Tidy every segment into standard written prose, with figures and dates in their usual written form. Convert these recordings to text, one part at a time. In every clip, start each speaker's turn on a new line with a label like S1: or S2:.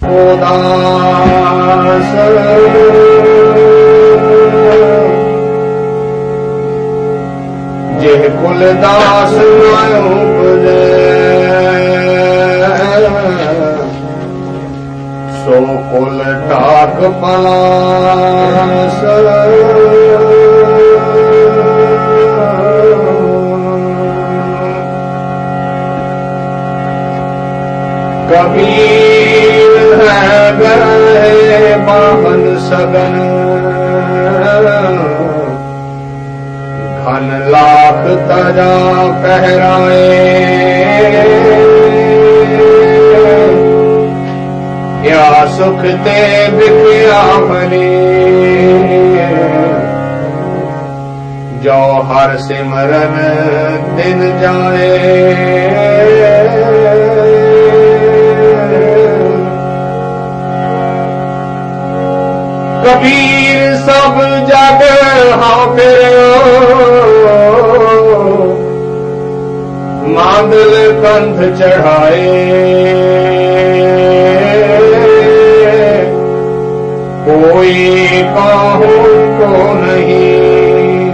S1: उदास जेह कुलदास न उपजे सो कुल टाक पलास कबीर है गए बाहन सगन घन लाख तजा कहराए या सुख ते बिखया मरे जो हर सिमरन दिन जाए कबीर सब जग हाँ मांगल कंध चढ़ाए कोई काहू को नहीं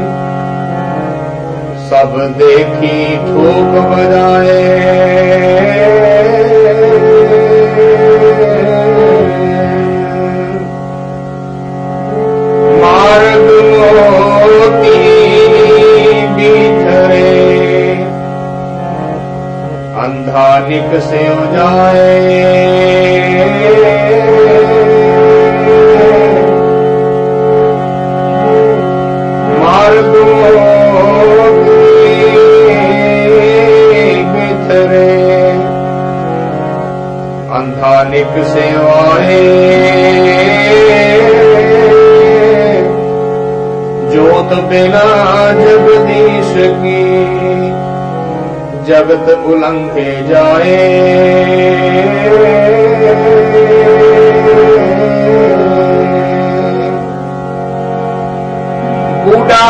S1: सब देखी ठोक बजाए मार्ग मोती बिखरे अंधा निक से हो जाए मार्ग मोती बिखरे अंधा निक से आए जोत बिना जगदीश की जगत उलंघे जाए बूढ़ा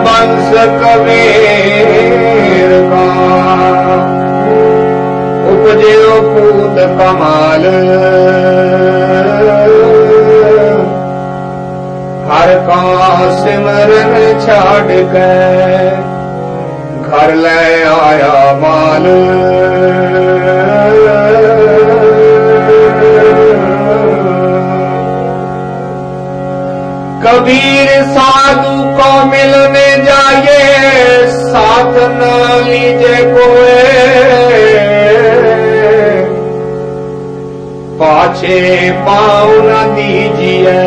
S1: वंश कबीर का उपजे पूत कमाल हर का सिमरन छाड़ के घर ले आया माल कबीर साधु को मिलने जाइए साथ न लीजिए कोई पाछे पाँव न दीजिए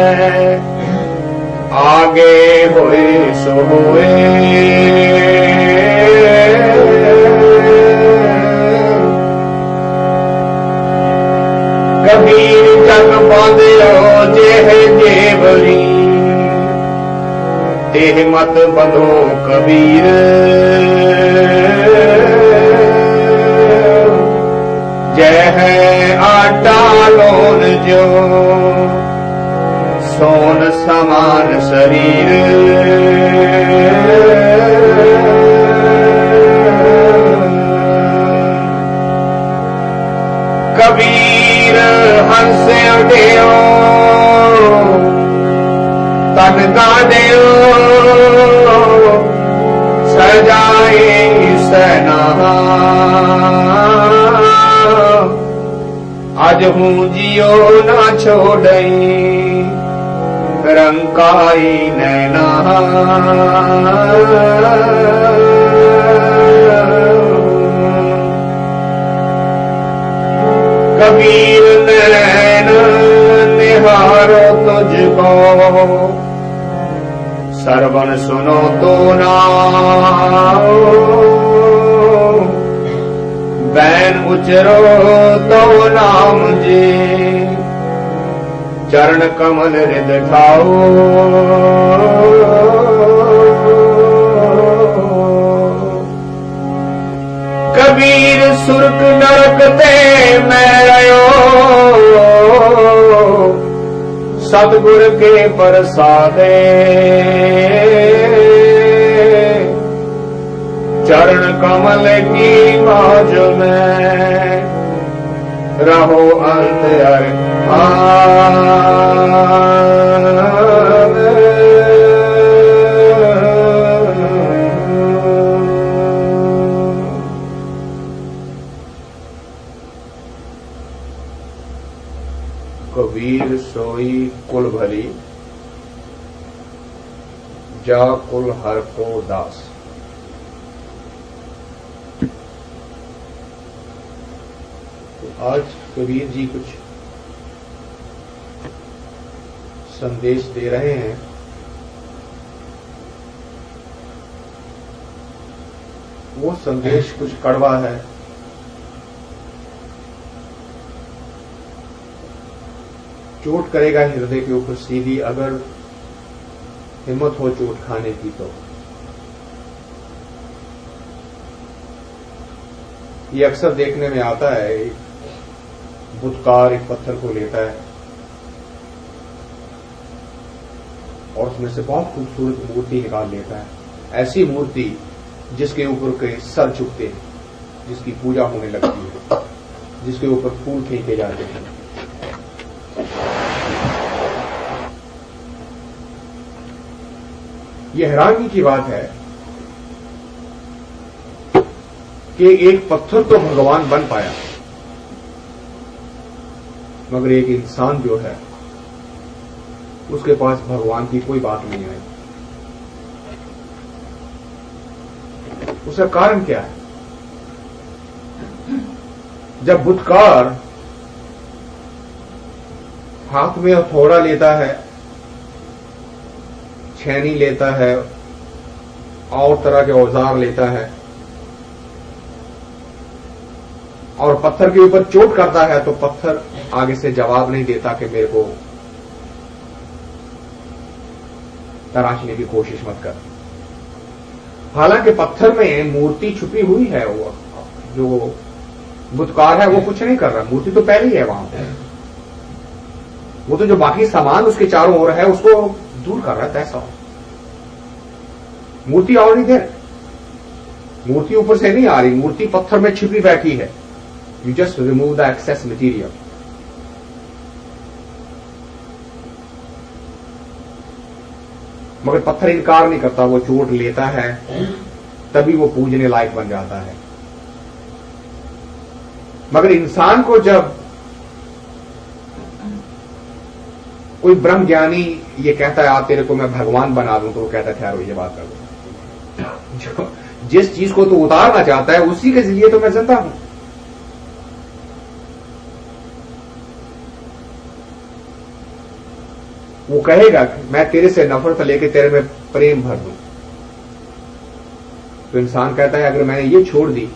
S1: आगे होए सो होए कबीर जग बांधियो जेह जेवरी तेह मत बंधो कबीर जय है आटा लोन जो सोन समान शरीर कबीर हंसे उठियो तन गाड़ियो सजाए सना आज हूँ जियो ना छोड़ई रंकाई नैना कबीर नैन निहारो तुझको श्रवण सुनो तो नाम बैन उचरो तो नाम जी चरण कमल हृद ठाओ कबीर सुरक नरक ते मैं रयो सतगुर के प्रसादे चरण कमल की बाज में रहो अंत कबीर सोई कुल भली, जा कुल हर को दास। तो आज कबीर जी कुछ संदेश दे रहे हैं। वो संदेश कुछ कड़वा है, चोट करेगा हृदय के ऊपर सीधी, अगर हिम्मत हो चोट खाने की तो। ये अक्सर देखने में आता है, एक बुतकार एक पत्थर को लेता है और उसमें से बहुत खूबसूरत मूर्ति निकाल लेता है, ऐसी मूर्ति जिसके ऊपर के सर झुकते हैं, जिसकी पूजा होने लगती है, जिसके ऊपर फूल फेंके जाते हैं। यह हैरानी की बात है कि एक पत्थर तो भगवान बन पाया, मगर एक इंसान जो है उसके पास भगवान की कोई बात नहीं आई। उसका कारण क्या है? जब बुतकार हाथ में हथौड़ा लेता है, छेनी लेता है और तरह के औजार लेता है और पत्थर के ऊपर चोट करता है, तो पत्थर आगे से जवाब नहीं देता कि मेरे को तराशने की कोशिश मत कर। हालांकि पत्थर में मूर्ति छुपी हुई है, वो जो बुतकार है वो कुछ नहीं कर रहा, मूर्ति तो पहले ही है वहां पे। वो तो जो बाकी सामान उसके चारों ओर है उसको दूर कर रहा है, ऐसा मूर्ति ऑलरेडी देयर, मूर्ति ऊपर से नहीं आ रही, मूर्ति पत्थर में छिपी बैठी है। You just remove the excess material. मगर पत्थर इनकार नहीं करता, वो चोट लेता है, तभी वो पूजने लायक बन जाता है। मगर इंसान को जब कोई ब्रह्म ज्ञानी ये कहता है आप तेरे को मैं भगवान बना दूं, तो वो कहता है ठहरो ये बात कर दो, जो जिस चीज को तो उतारना चाहता है उसी के लिए तो मैं जिंदा हूं। वो कहेगा मैं तेरे से नफरत लेके तेरे में प्रेम भर दूं, तो इंसान कहता है अगर मैंने ये छोड़ दी,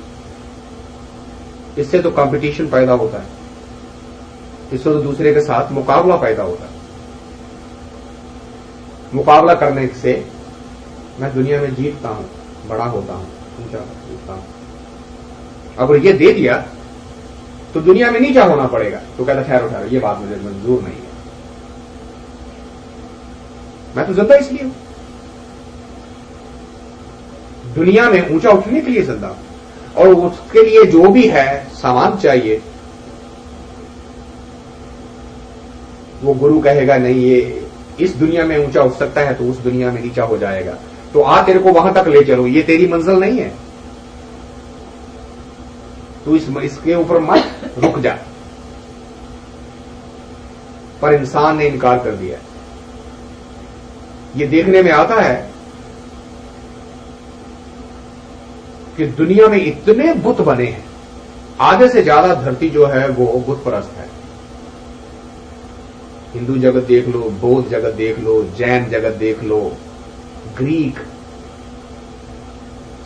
S1: इससे तो कंपटीशन पैदा होता है, इससे तो दूसरे के साथ मुकाबला पैदा होता है। मुकाबला करने से मैं दुनिया में जीतता हूं, बड़ा होता हूं, ऊंचा होता हूं। अगर ये दे दिया तो दुनिया में नीचा होना पड़ेगा, तो कहता ठहरो ठहरो ये बात मुझे मंजूर नहीं है, मैं तो जिंदा इसलिए हूं, दुनिया में ऊंचा उठने के लिए जिंदा हूं, और उसके लिए जो भी है सामान चाहिए, वो गुरु कहेगा नहीं ये इस दुनिया में ऊंचा उठ सकता है तो उस दुनिया में नीचा हो जाएगा, तो आ तेरे को वहां तक ले चलो, ये तेरी मंजिल नहीं है, तू इसके ऊपर मत रुक जा। पर इंसान ने इनकार कर दिया। ये देखने में आता है कि दुनिया में इतने बुत बने हैं, आधे से ज्यादा धरती जो है वो बुत परस्त है। हिंदू जगत देख लो, बौद्ध जगत देख लो, जैन जगत देख लो, ग्रीक,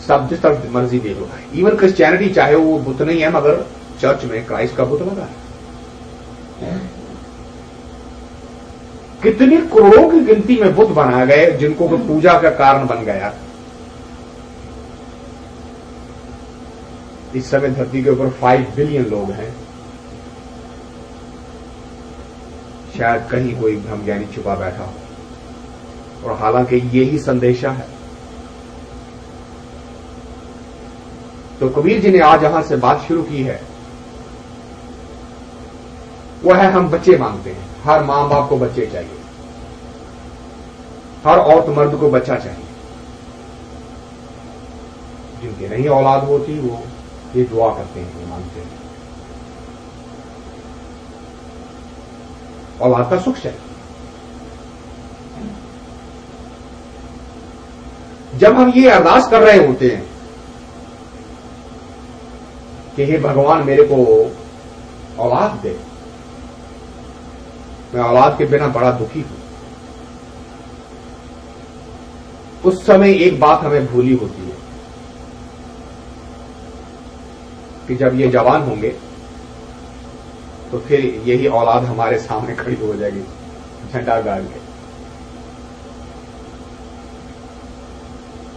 S1: सब जिस तरफ मर्जी देख लो। इवन क्रिश्चियनिटी चाहे वो बुत नहीं है, मगर चर्च में क्राइस्ट का बुत लगा है। कितनी करोड़ों की गिनती में बुत बनाए गए जिनको वो पूजा का कारण बन गया। इस समय धरती के ऊपर 5 बिलियन लोग हैं, शायद कहीं कोई ब्रह्मज्ञानी छुपा बैठा हो, और हालांकि यही संदेशा है। तो कबीर जी ने आज यहां से बात शुरू की है वो है हम बच्चे मांगते हैं। हर मां बाप को बच्चे चाहिए, हर औरत मर्द को बच्चा चाहिए। जिनकी नहीं औलाद होती वो ये दुआ करते हैं, ये मांगते हैं, औलाद का सुख चाहिए। जब हम ये अरदास कर रहे होते हैं कि हे भगवान मेरे को औलाद दे, मैं औलाद के बिना बड़ा दुखी हूं, उस समय एक बात हमें भूली होती है कि जब ये जवान होंगे तो फिर यही औलाद हमारे सामने खड़ी हो जाएगी झंडा गाड़ के।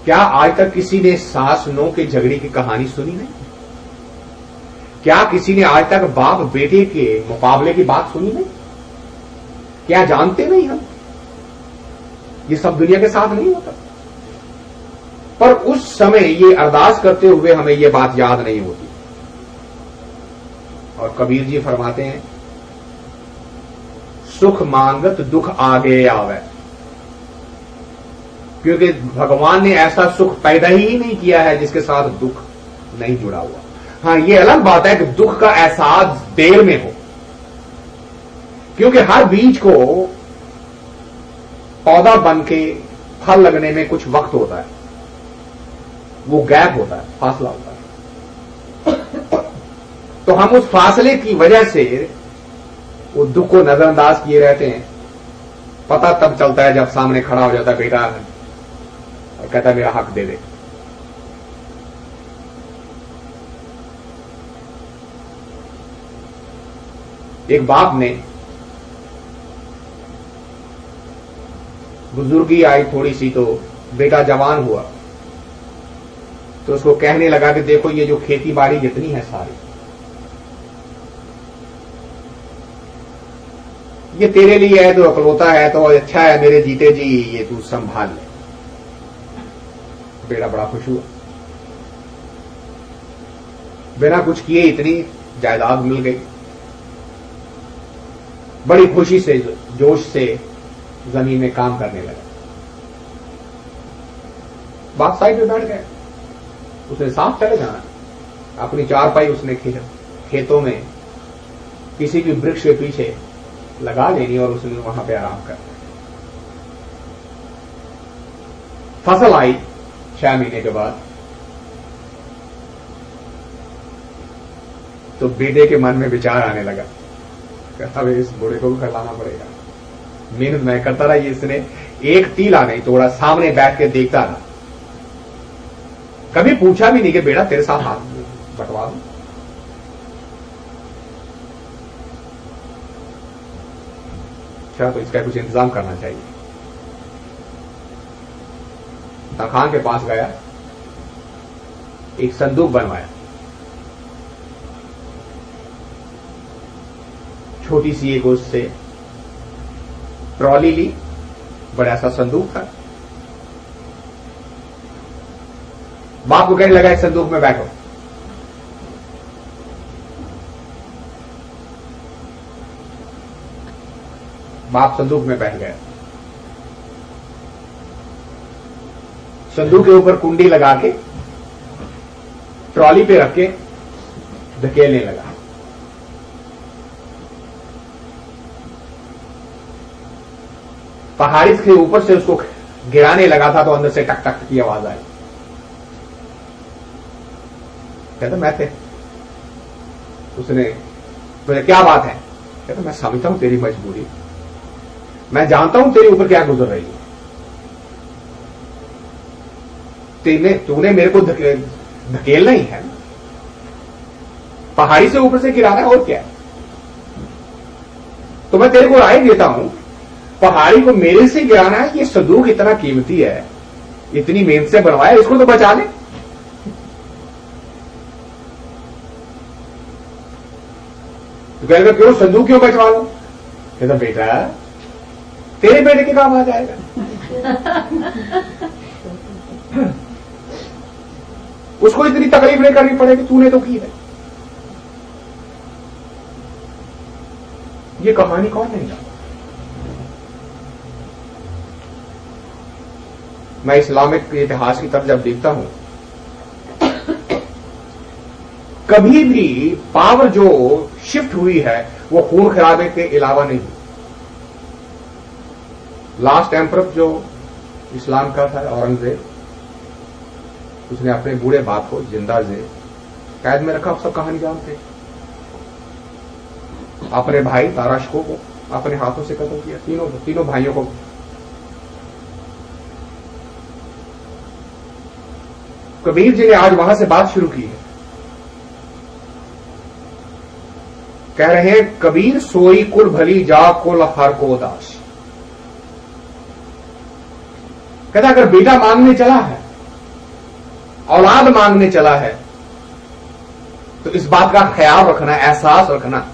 S1: क्या आज तक किसी ने सास नौ के झगड़े की कहानी सुनी नहीं? क्या किसी ने आज तक बाप बेटे के मुकाबले की बात सुनी नहीं? क्या जानते नहीं हम? ये सब दुनिया के साथ नहीं होता। पर उस समय ये अरदास करते हुए हमें ये बात याद नहीं होती। और कबीर जी फरमाते हैं, सुख मांगत दुख आगे आवे। क्योंकि भगवान ने ऐसा सुख पैदा ही नहीं किया है जिसके साथ दुख नहीं जुड़ा हुआ। हां, ये अलग बात है कि दुख का एहसास देर में हो, क्योंकि हर बीज को पौधा बन के फल लगने में कुछ वक्त होता है, वो गैप होता है, फासला होता है। तो हम उस फासले की वजह से वो दुख को नजरअंदाज किए रहते हैं। पता तब चलता है जब सामने खड़ा हो जाता है बेटा और कहता है मेरा हक दे दे। एक बाप ने, बुजुर्गी आई थोड़ी सी तो बेटा जवान हुआ तो उसको कहने लगा कि देखो ये जो खेती बाड़ी जितनी है सारी, ये तेरे लिए है तो अकलौता है तो अच्छा है, मेरे जीते जी ये तू संभाल ले। बेटा बड़ा खुश हुआ, बिना कुछ किए इतनी जायदाद मिल गई। बड़ी खुशी से जोश से जमीन में काम करने लगा। बाप साइड में बैठ गए, उसने साफ चले जाना, अपनी चारपाई उसने खेतों में किसी भी वृक्ष के पीछे लगा लेनी और उसने वहां पे आराम करना। फसल आई 6 महीने के बाद तो बेटे के मन में विचार आने लगा, कहता भाई इस बूढ़े को भी खिलाना पड़ेगा। मेहनत मैं करता रहा, ये इसने एक तीला नहीं तोड़ा, सामने बैठ के देखता रहा, कभी पूछा भी नहीं कि बेटा तेरे साथ हाथ बंटवा दूं। अच्छा तो इसका कुछ इंतजाम करना चाहिए। तखान के पास गया, एक संदूक बनवाया, छोटी सी एक उससे ट्रॉली ली, बड़ा सा संदूक था। बाप को कहने लगा इस संदूक में बैठो। बाप संदूक में बैठ गया, संदूक के ऊपर कुंडी लगा के ट्रॉली पे रख के धकेलने लगा। पहाड़ी के ऊपर से उसको गिराने लगा था तो अंदर से टक टक की आवाज आई। कहता मैं थे। उसने बोले क्या बात है? कहता मैं समझता हूं तेरी मजबूरी, मैं जानता हूं तेरे ऊपर क्या गुजर रही है। तूने मेरे को धकेलना ही है, पहाड़ी से ऊपर से गिराना है और क्या। तो मैं तेरे को राय देता हूं, पहाड़ी को मेरे से गिराना है, ये संदूक इतना कीमती है, इतनी मेहनत से बनवाया, इसको तो बचा ले। तो कहेगा क्यों संदूक क्यों बचवा लो? कहता बेटा तेरे बेटे के काम आ जाएगा। उसको इतनी तकलीफ नहीं करनी पड़ेगी, तूने तो की है। ये कहानी कौन नहीं जानता? मैं इस्लामिक इतिहास की तरफ जब देखता हूं, कभी भी पावर जो शिफ्ट हुई है वो खून खराबे के अलावा नहीं हुई। लास्ट एम्परर जो इस्लाम का था औरंगजेब, उसने अपने बूढ़े बाप को जिंदा जे कैद में रखा। आप सब कहानी जानते हैं। अपने भाई ताराशको को अपने हाथों से कत्ल किया, तीनों भाइयों को। कबीर जी ने आज वहां से बात शुरू की है। कह रहे हैं, कबीर सोई कुल भली जा कुल हर को दास। कहता अगर बेटा मांगने चला है, औलाद मांगने चला है, तो इस बात का ख्याल रखना, एहसास रखना,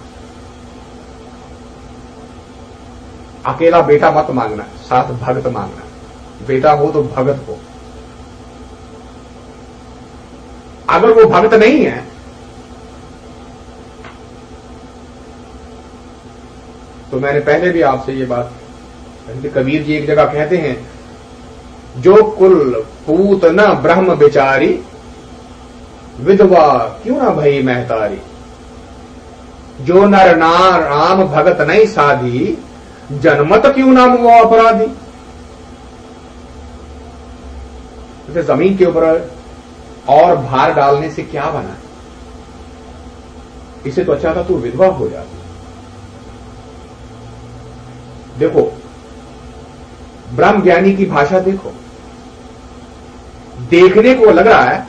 S1: अकेला बेटा मत मांगना, साथ भगत मांगना। बेटा हो तो भगत हो। अगर वो भगत नहीं है तो मैंने पहले भी आपसे ये बात, कबीर जी एक जगह कहते हैं, जो कुल पूत न ब्रह्म बेचारी, विधवा क्यों ना भई महतारी। जो नर नार राम भगत नहीं साधी, जनमत क्यों ना मुआ अपराधी। जैसे जमीन के ऊपर और भार डालने से क्या बना, इसे तो अच्छा था तू विधवा हो जाती। देखो ब्रह्म ज्ञानी की भाषा देखो, देखने को लग रहा है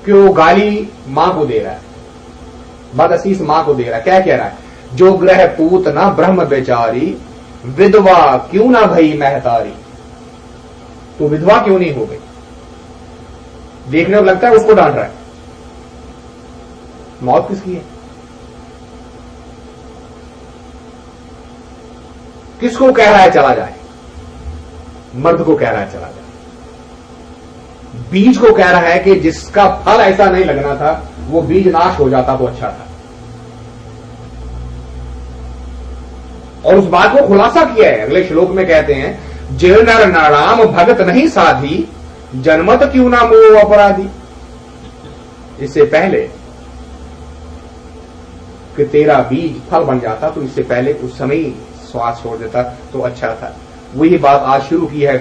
S1: कि वो गाली मां को दे रहा है, बदअसीस मां को दे रहा है। क्या कह रहा है, जो ग्रह पूत ना ब्रह्म बेचारी, विधवा क्यों ना भई महतारी। तो विधवा क्यों नहीं हो गई। देखने को लगता है उसको डांट रहा है। मौत किसकी है, किसको कह रहा है चला जाए। मर्द को कह रहा है चला जाए। बीज को कह रहा है कि जिसका फल ऐसा नहीं लगना था वो बीज नाश हो जाता तो अच्छा था। और उस बात को खुलासा किया है, अगले श्लोक में कहते हैं, जे नर नाराम भगत नहीं साधी, जनमत क्यों ना मोह अपराधी। इससे पहले कि तेरा बीज फल बन जाता तो इससे पहले उस समय ही श्वास छोड़ देता तो अच्छा था। वही बात आज शुरू की है।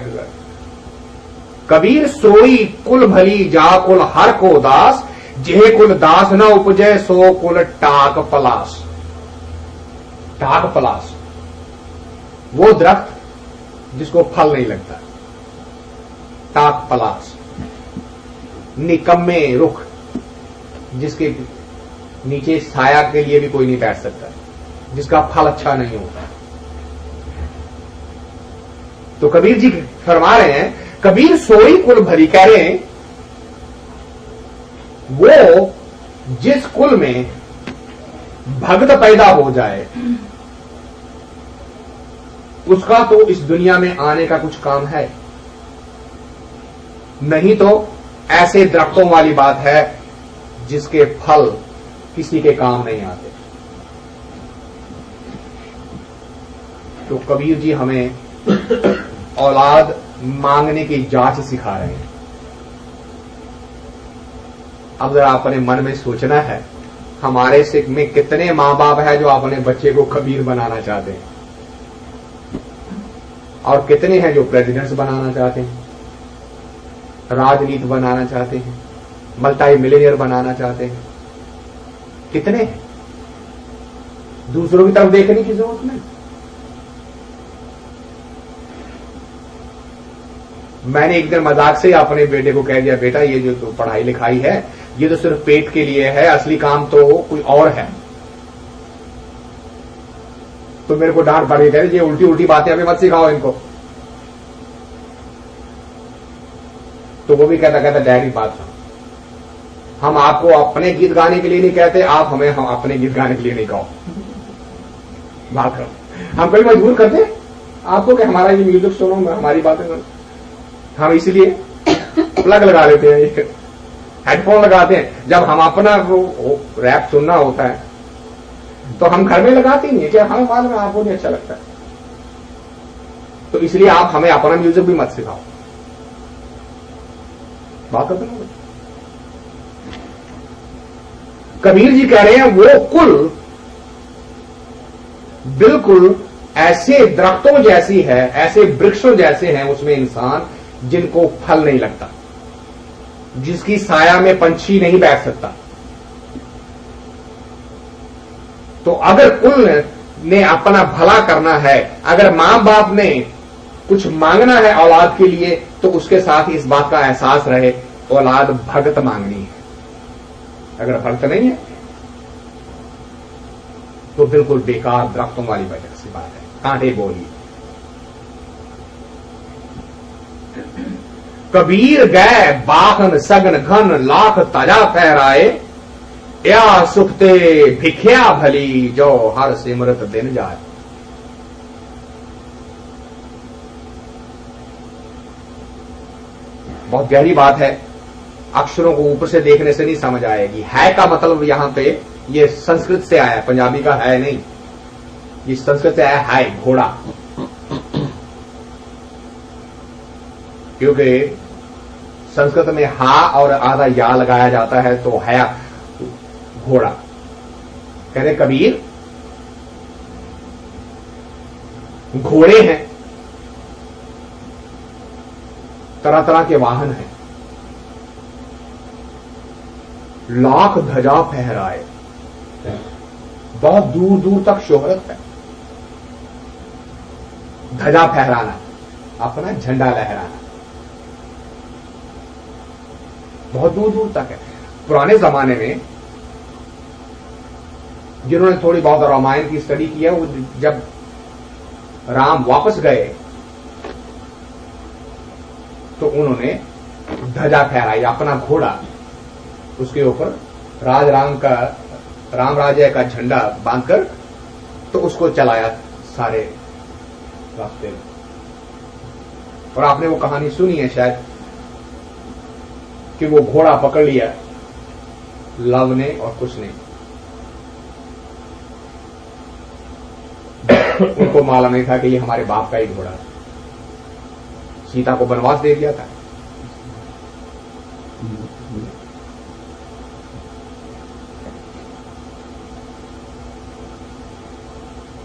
S1: कबीर सोई कुल भली जा कुल हर को दास, जेह कुल दास न उपजय सो कुल टाक पलास। टाक पलास वो दरख्त जिसको फल नहीं लगता, टाक पलास। निकम्मे रुख जिसके नीचे छाया के लिए भी कोई नहीं बैठ सकता, जिसका फल अच्छा नहीं होता। तो कबीर जी फरमा रहे हैं, कबीर सोई कुल भली, कह रहे हैं वो जिस कुल में भगत पैदा हो जाए उसका तो इस दुनिया में आने का कुछ काम है, नहीं तो ऐसे दरख्तों वाली बात है जिसके फल किसी के काम नहीं आते। तो कबीर जी हमें औलाद मांगने की जांच सिखा रहे हैं। अब जरा अपने मन में सोचना है, हमारे सिख में कितने मां बाप है जो अपने बच्चे को कबीर बनाना चाहते हैं, और कितने हैं जो प्रेसिडेंट्स बनाना चाहते हैं, राजनीति बनाना चाहते हैं, मल्टी मिलियनियर बनाना चाहते हैं। कितने हैं, दूसरों की तरफ देखने की जरूरत नहीं। मैंने एक दिन मजाक से अपने बेटे को कह दिया, बेटा ये जो तो पढ़ाई लिखाई है ये तो सिर्फ पेट के लिए है, असली काम तो कोई और है। तो मेरे को डांट पड़ी, कह ये उल्टी उल्टी बातें हमें मत सिखाओ इनको। तो वो भी कहता डैडी बात सुन, हम आपको अपने गीत गाने के लिए नहीं कहते, आप हमें हम अपने गीत गाने के लिए नहीं कहो। बात करो, हम कभी मजबूर करते आपको कि हमारा ये म्यूजिक सुनो, हमारी बातें सुनो। हम इसलिए प्लग लगा लेते हैं, हेडफोन लगाते हैं। जब हम अपना रैप सुनना होता है तो हम घर में लगाते नहीं है कि हमें मालूम है आपको नहीं अच्छा लगता है, तो इसलिए आप हमें अपना म्यूजिक भी मत सिखाओ। बात करते ना, कबीर जी कह रहे हैं वो कुल बिल्कुल ऐसे दरख्तों जैसी है, ऐसे वृक्षों जैसे हैं उसमें इंसान जिनको फल नहीं लगता, जिसकी साया में पंछी नहीं बैठ सकता। तो अगर कुल ने अपना भला करना है, अगर मां बाप ने कुछ मांगना है औलाद के लिए, तो उसके साथ इस बात का एहसास रहे औलाद भगत मांगनी है। अगर भगत नहीं है तो बिल्कुल बेकार दरख्तों वाली वजह से बात है, कांटे बोली। कबीर गए बाहन सगन घन लाख तजा फहराए, या सुखते भिखिया भली जो हर सिमरत दिन जाए। बहुत गहरी बात है, अक्षरों को ऊपर से देखने से नहीं समझ आएगी। है का मतलब यहां पे ये संस्कृत से आया, पंजाबी का है नहीं, ये संस्कृत से आया है, घोड़ा। क्योंकि संस्कृत में हा और आधा या लगाया जाता है, तो है घोड़ा। कह रहे कबीर घोड़े हैं, तरह तरह के वाहन हैं, लाख ध्वजा फहराए, बहुत दूर दूर तक शोहरत है। ध्वजा फहराना, अपना झंडा लहराना, बहुत दूर दूर तक है। पुराने जमाने में जिन्होंने थोड़ी बहुत रामायण की स्टडी की है, वो जब राम वापस गए तो उन्होंने ध्वजा फहराई, अपना घोड़ा, उसके ऊपर राम राज्य का झंडा बांधकर, तो उसको चलाया सारे रास्ते में। और आपने वो कहानी सुनी है शायद कि वो घोड़ा पकड़ लिया लव ने और कुछ ने, उनको मालूम नहीं था कि ये हमारे बाप का ही घोड़ा है। सीता को वनवास दे दिया था।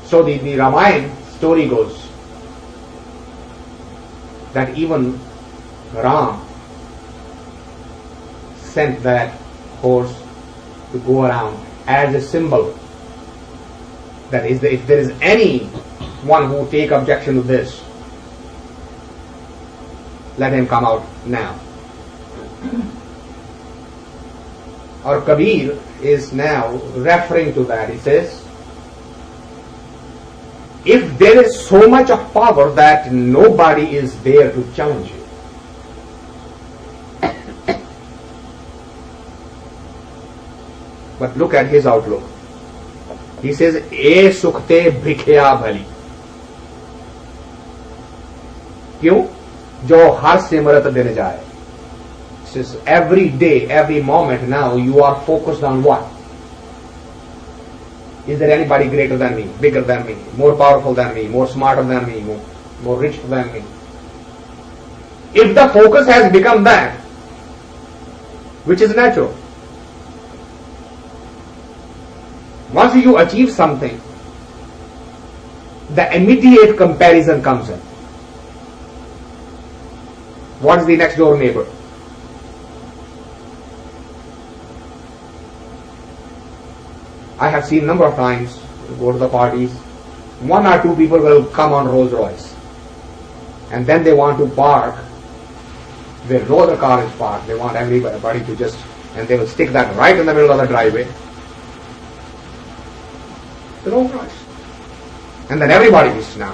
S1: So the Ramayana story goes that even Ram sent that horse to go around as a symbol that if there is anyone who take objection to this, let him come out now. Or Kabir is now referring to that. He says, if there is so much of power that nobody is there to challenge you, but look at his outlook. He says, "ए सुखते भिखया भली." क्यों? जो हर सिमरत दिन जाए. Says every day, every moment now you are focused on what? Is there anybody greater than me, bigger than me, more powerful than me, more smarter than me, more rich than me? If the focus has become that, which is natural, once you achieve something, the immediate comparison comes in. What is the next door neighbor? I have seen number of times, go to the parties, one or two people will come on Rolls Royce, and then they want to park where no other car is parked. They want everybody to just, and they will stick that right in the middle of the driveway. The Rolls Royce. And then everybody is now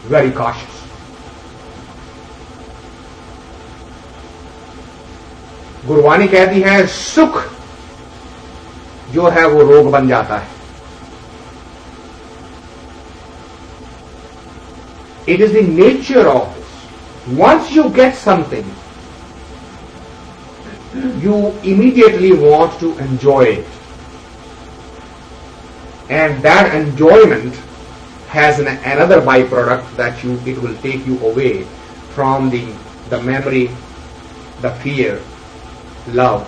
S1: very cautious. Gurbani कहती है सुख जो है वो रोग बन जाता है. It is the nature of this. Once you get something, you immediately want to enjoy it. And that enjoyment has another byproduct that it will take you away from the memory, the fear, love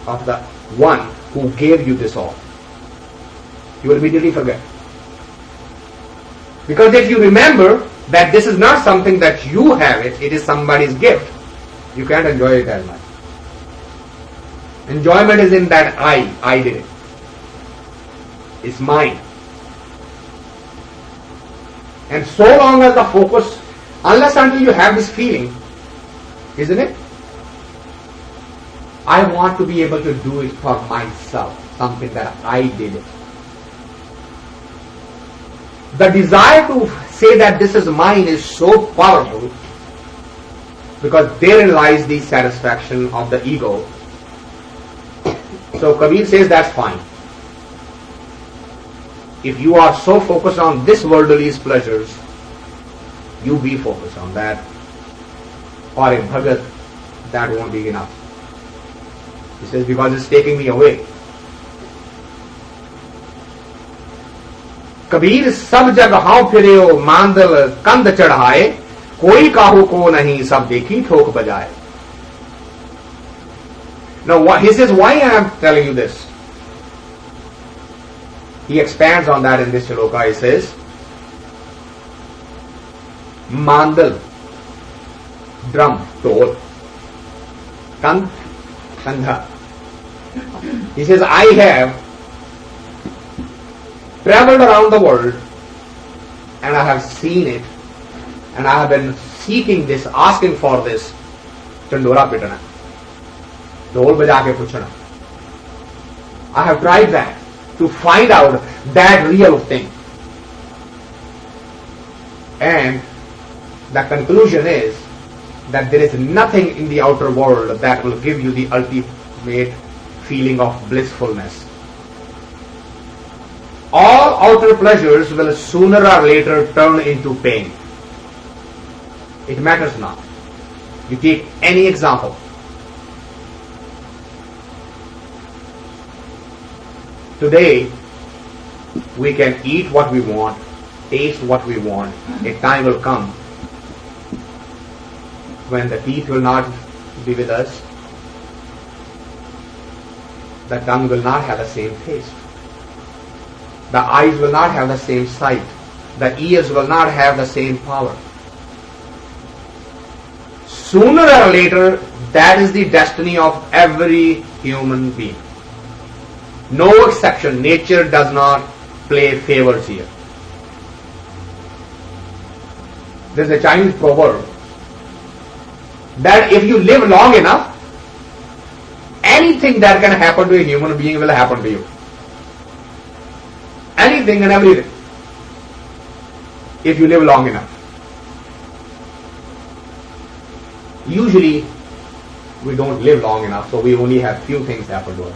S1: of the one who gave you this all. You will immediately forget. Because if you remember that this is not something that you have it is somebody's gift, you can't enjoy it as much. Enjoyment is in that I did it. It's mine. And so long as the focus, unless until you have this feeling, isn't it? I want to be able to do it for myself, something that I did. The desire to say that this is mine is so powerful because therein lies the satisfaction of the ego. So Kabir says that's fine. If you are so focused on this worldly pleasures, you be focused on that. Or in Bhagat, that won't be enough. He says, because it's taking me away. Kabir सब जगहों फिरे मांदल कंद चढ़ाए कोई काहू को नहीं सब देखी ठोक बजाए. Now he says, why I am telling you this? He expands on that in this shloka. He says, mandal, drum, tol, kandha. He says, I have traveled around the world and I have seen it and I have been seeking this, asking for this. Chandora pitana, dhol baja ke puchana. I have tried that to find out that real thing. And the conclusion is that there is nothing in the outer world that will give you the ultimate feeling of blissfulness. All outer pleasures will sooner or later turn into pain. It matters not. You take any example. Today, we can eat what we want, taste what we want. A time will come when the teeth will not be with us. The tongue will not have the same taste. The eyes will not have the same sight. The ears will not have the same power. Sooner or later, that is the destiny of every human being. No exception. Nature does not play favors here. There's a Chinese proverb that if you live long enough, anything that can happen to a human being will happen to you. Anything and everything. If you live long enough. Usually, we don't live long enough, so we only have few things happen to us.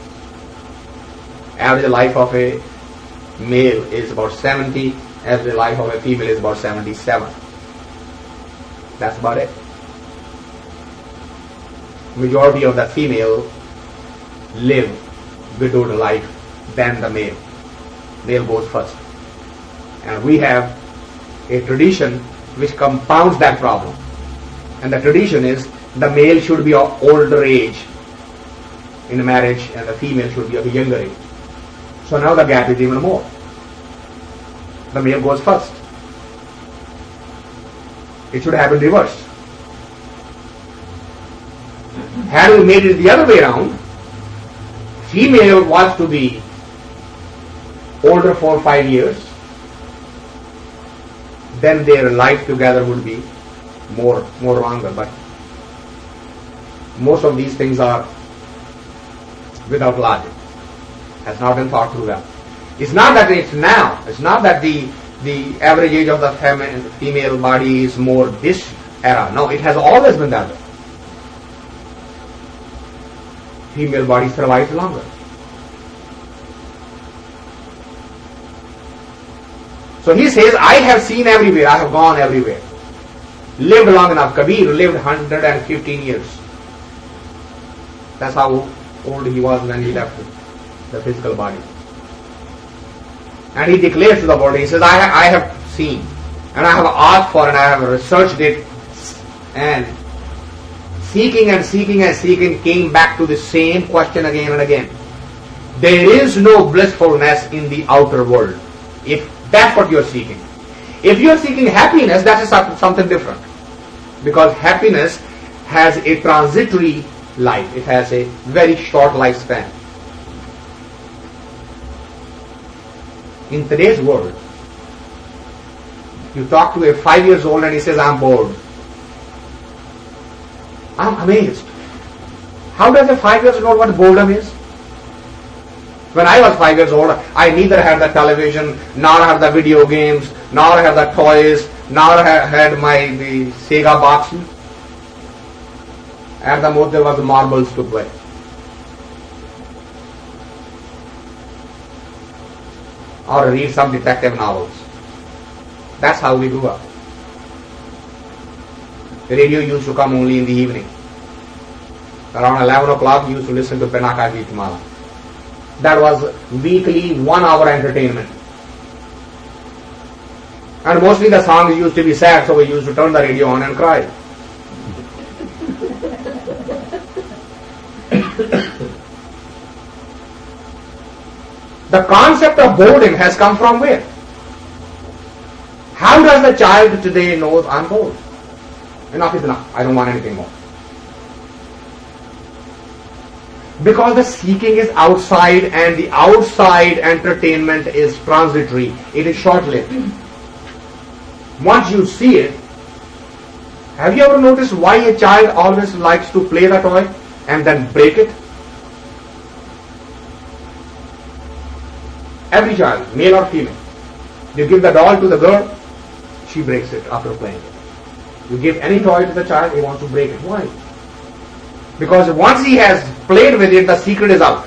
S1: Average life of a male is about 70, average life of a female is about 77. That's about it. Majority of the female live widowed life than the male. Male goes first. And we have a tradition which compounds that problem. And the tradition is the male should be of older age in marriage and the female should be of a younger age. So now the gap is even more. The male goes first. It should have been reversed. Had we made it the other way around, female was to be older 4 or 5 years, then their life together would be more longer. But most of these things are without logic. Has not been thought through well. It's not that it's now. It's not that the average age of the female body is more this era. No, it has always been that way. Female body survives longer. So he says, I have seen everywhere, I have gone everywhere. Lived long enough. Kabir lived 115 years. That's how old he was when he left the physical body. And he declares to the world, he says, I have seen, and I have asked for, and I have researched it, and seeking and seeking and seeking, came back to the same question again and again. There is no blissfulness in the outer world, if that's what you're seeking. If you're seeking happiness, that is something different. Because happiness has a transitory life. It has a very short lifespan. In today's world, you talk to a 5-year-old and he says, I'm bored. I'm amazed. How does a 5-year-old know what boredom is? When I was 5 years old, I neither had the television, nor had the video games, nor had the toys, nor had the Sega box. At the most there was marbles to play. Or read some detective novels. That's how we grew up. The radio used to come only in the evening. Around 11 o'clock you used to listen to Pinaka Geetmala. That was weekly 1 hour entertainment. And mostly the songs used to be sad, so we used to turn the radio on and cry. The concept of boredom has come from where? How does the child today know I'm bored? Enough is enough. I don't want anything more. Because the seeking is outside, and the outside entertainment is transitory. It is short-lived. Once you see it, have you ever noticed why a child always likes to play the toy and then break it? Every child, male or female. You give the doll to the girl, she breaks it after playing it. You give any toy to the child, he wants to break it. Why? Because once he has played with it, the secret is out.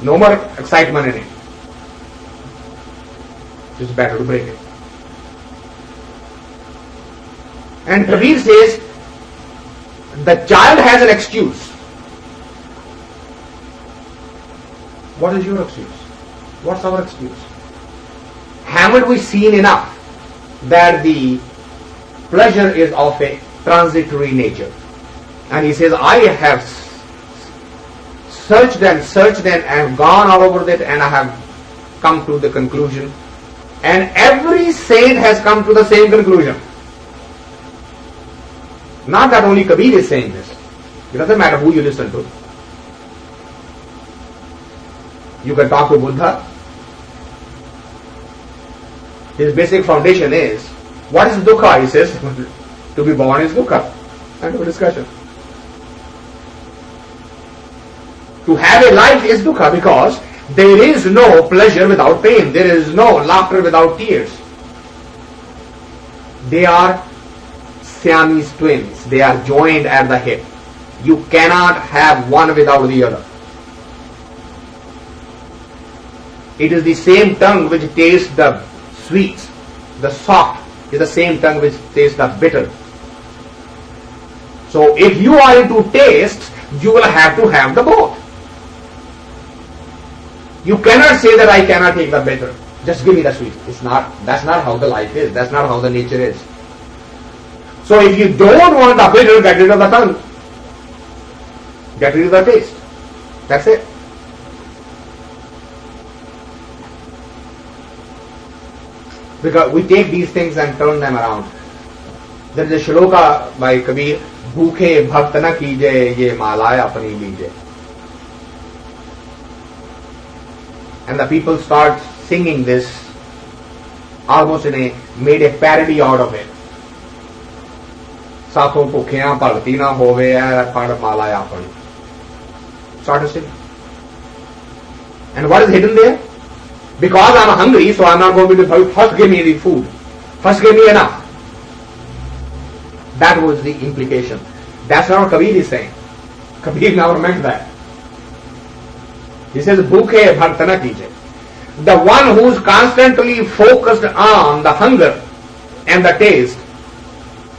S1: No more excitement in it. It's better to break it. And Kabir says, the child has an excuse. What is your excuse? What's our excuse? Haven't we seen enough that the pleasure is of a transitory nature? And he says, I have searched and gone all over it, and I have come to the conclusion. And every saint has come to the same conclusion. Not that only Kabir is saying this. It doesn't matter who you listen to. You can talk to Buddha. His basic foundation is, what is dukkha? He says, to be born is dukkha. End of discussion. To have a life is dukkha, because there is no pleasure without pain. There is no laughter without tears. They are Siamese twins. They are joined at the hip. You cannot have one without the other. It is the same tongue which tastes the sweet. The soft is the same tongue which tastes the bitter. So if you are into taste, you will have to have the both. You cannot say that I cannot take the bitter. Just give me the sweet. That's not how the life is. That's not how the nature is. So if you don't want the bitter, get rid of the tongue. Get rid of the taste. That's it. Because we take these things and turn them around. There is a shloka by Kabir, Bhukhe bhakt na kije, ye malaya apni lije. And the people start singing this, almost made a parody out of it. Sathon bhukhiyan bhakti na hove phad malaya apni. Start to sing. And what is hidden there? Because I'm hungry, so I'm not going to first give me the food. First give me enough. That was the implication. That's not what Kabir is saying. Kabir never meant that. He says, Bhukhe bhakt na kije. The one who is constantly focused on the hunger and the taste,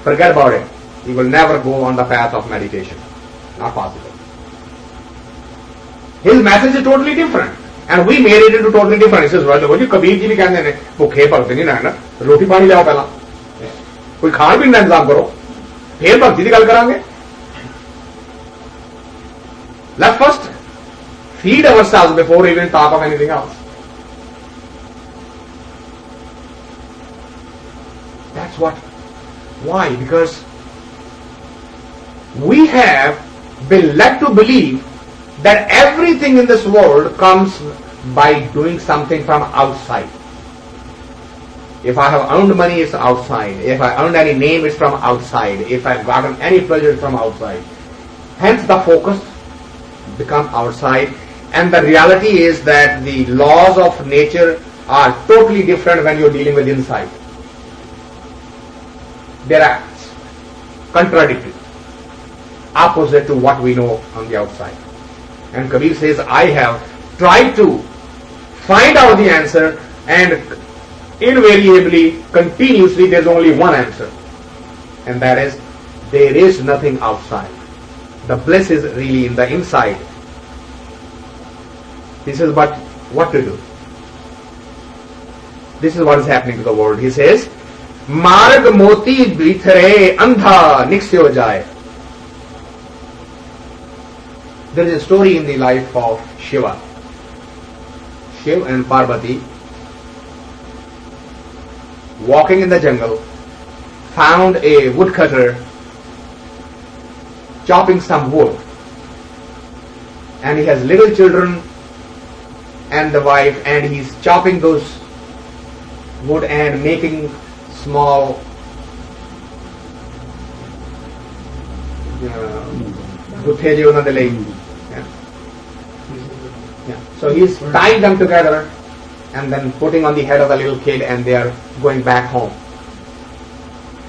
S1: forget about it. He will never go on the path of meditation. Not possible. His message is totally different. And we made it into totally different. He says, well, जी कबीर जी भी कहते हैं भुखे भगत नहीं रहना, रोटी पानी लाओ पहला, कोई खान पीन का इंतजाम करो, फिर भक्ति की गल करांगे. Let's first feed ourselves before even talk of anything else. That's what. Why? Because we have been led to believe that everything in this world comes by doing something from outside. If I have earned money, it's outside. If I earned any name, it's from outside. If I've gotten any pleasure, it's from outside. Hence the focus become outside. And the reality is that the laws of nature are totally different when you're dealing with inside. Their acts contradictory, opposite to what we know on the outside. And Kabir says, I have tried to find out the answer, and invariably, continuously, there's only one answer. And that is, there is nothing outside. The bliss is really in the inside. He says, but what to do? This is what is happening to the world. He says, Marg moti bithre andha niksyo jaye. There is a story in the life of Shiva. Shiv and Parvati, walking in the jungle, found a woodcutter chopping some wood. And he has little children and the wife, and he's chopping those wood and making small guthe ਉਹਨਾਂ ਦੇ ਲਈ. So he's tying them together and then putting on the head of the little kid, and they are going back home.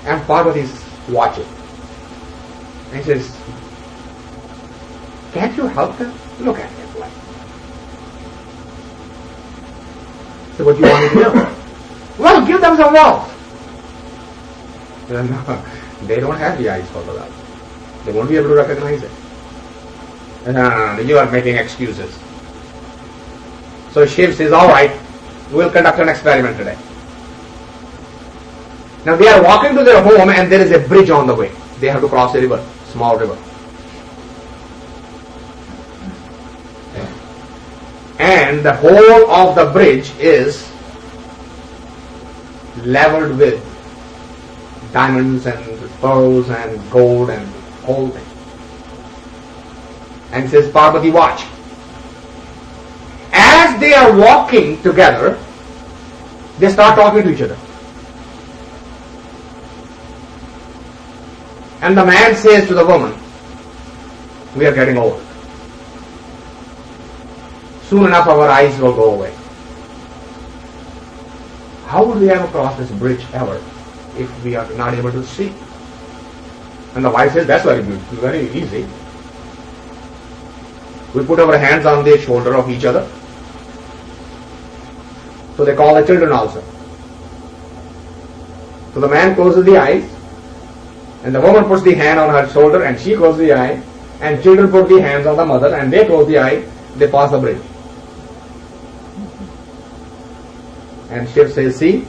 S1: And Parvati is watching. And he says, can't you help them? Look at him. So what do you want me to do? Well, give them some wealth. No, they don't have the eyes for the wealth. They won't be able to recognize it. No, you are making excuses. So Shiv says, all right, we'll conduct an experiment today. Now they are walking to their home, and there is a bridge on the way. They have to cross a river, small river. And the whole of the bridge is leveled with diamonds and pearls and gold and whole thing. And says, Parvati, watch. As they are walking together, they start talking to each other. And the man says to the woman, we are getting old. Soon enough our eyes will go away. How would we ever cross this bridge ever if we are not able to see? And the wife says, that's very good, very easy. We put our hands on the shoulder of each other. So they call the children also. So the man closes the eyes, and the woman puts the hand on her shoulder, and she closes the eye, and children put the hands on the mother, and they close the eye, they pass the bridge. And Shiv says, see,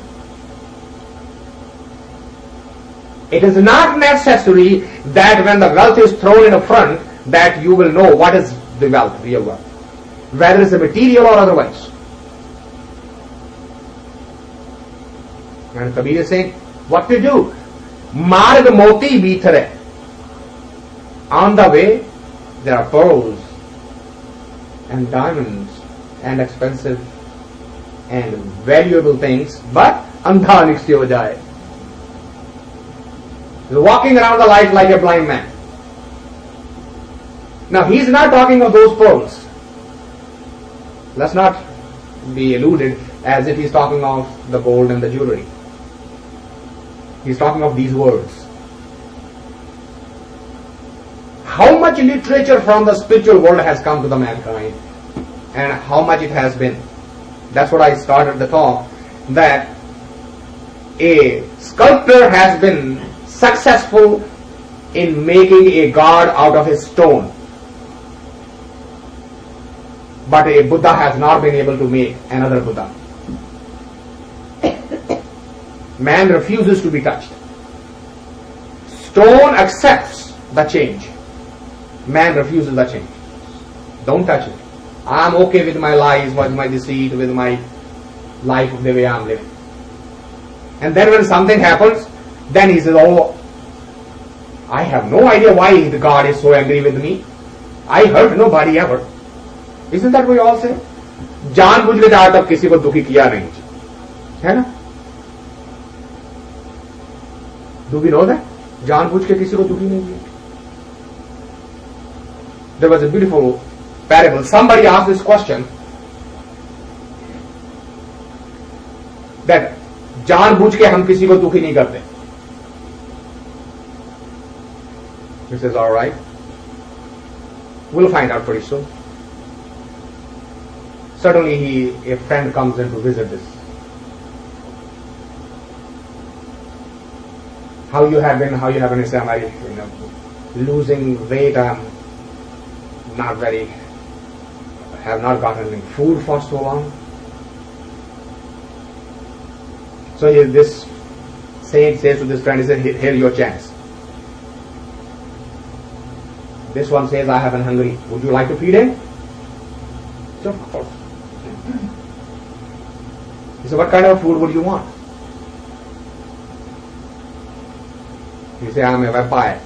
S1: it is not necessary that when the wealth is thrown in front, that you will know what is the wealth, real wealth, whether it's a material or otherwise. And Kabir is saying, what to do? Marg moti bithre. On the way, there are pearls and diamonds and expensive and valuable things, but andha niksyo jaye. He's walking around the life like a blind man. Now he's not talking of those pearls. Let's not be eluded as if he's talking of the gold and the jewelry. He's talking of these words. How much literature from the spiritual world has come to the mankind, and how much it has been. That's what I started the talk, that a sculptor has been successful in making a god out of a stone. but a Buddha has not been able to make another Buddha. Man refuses to be touched. Stone accepts the change. Man refuses the change. Don't touch it. I'm okay with my lies, with my deceit, with my life the way I'm living. And then when something happens, then he says, oh, I have no idea why the God is so angry with me. I hurt nobody ever. Isn't that what we all say? जानबूझ के आज तक किसी को दुखी किया नहीं है ना? Do we know that? जानबूझ के किसी को दुखी नहीं किया. There was a beautiful parable. Somebody asked this question that जानबूझ के हम किसी को दुखी नहीं करते. He says, all right, we'll find out pretty soon. Suddenly a friend comes in to visit this. How you have been? He said, I'm losing weight. I'm have not gotten any food for so long. So this saint says to this friend, he said, here your chance. This one says, I have been hungry. Would you like to feed him? So, of course. He said, what kind of food would you want? He said, I'm a vampire.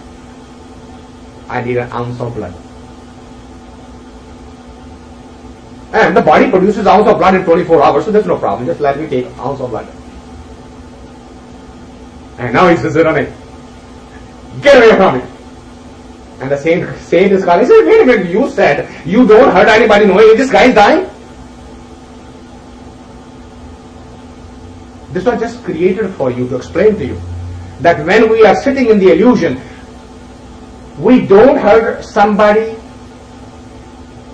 S1: I need an ounce of blood. And the body produces ounce of blood in 24 hours, so there's no problem. Just let me take an ounce of blood. And now he says, get away from it. And the saint is calling. He said, wait a minute, you said you don't hurt anybody knowing this guy is dying. This was just created for you, to explain to you that when we are sitting in the illusion, we don't hurt somebody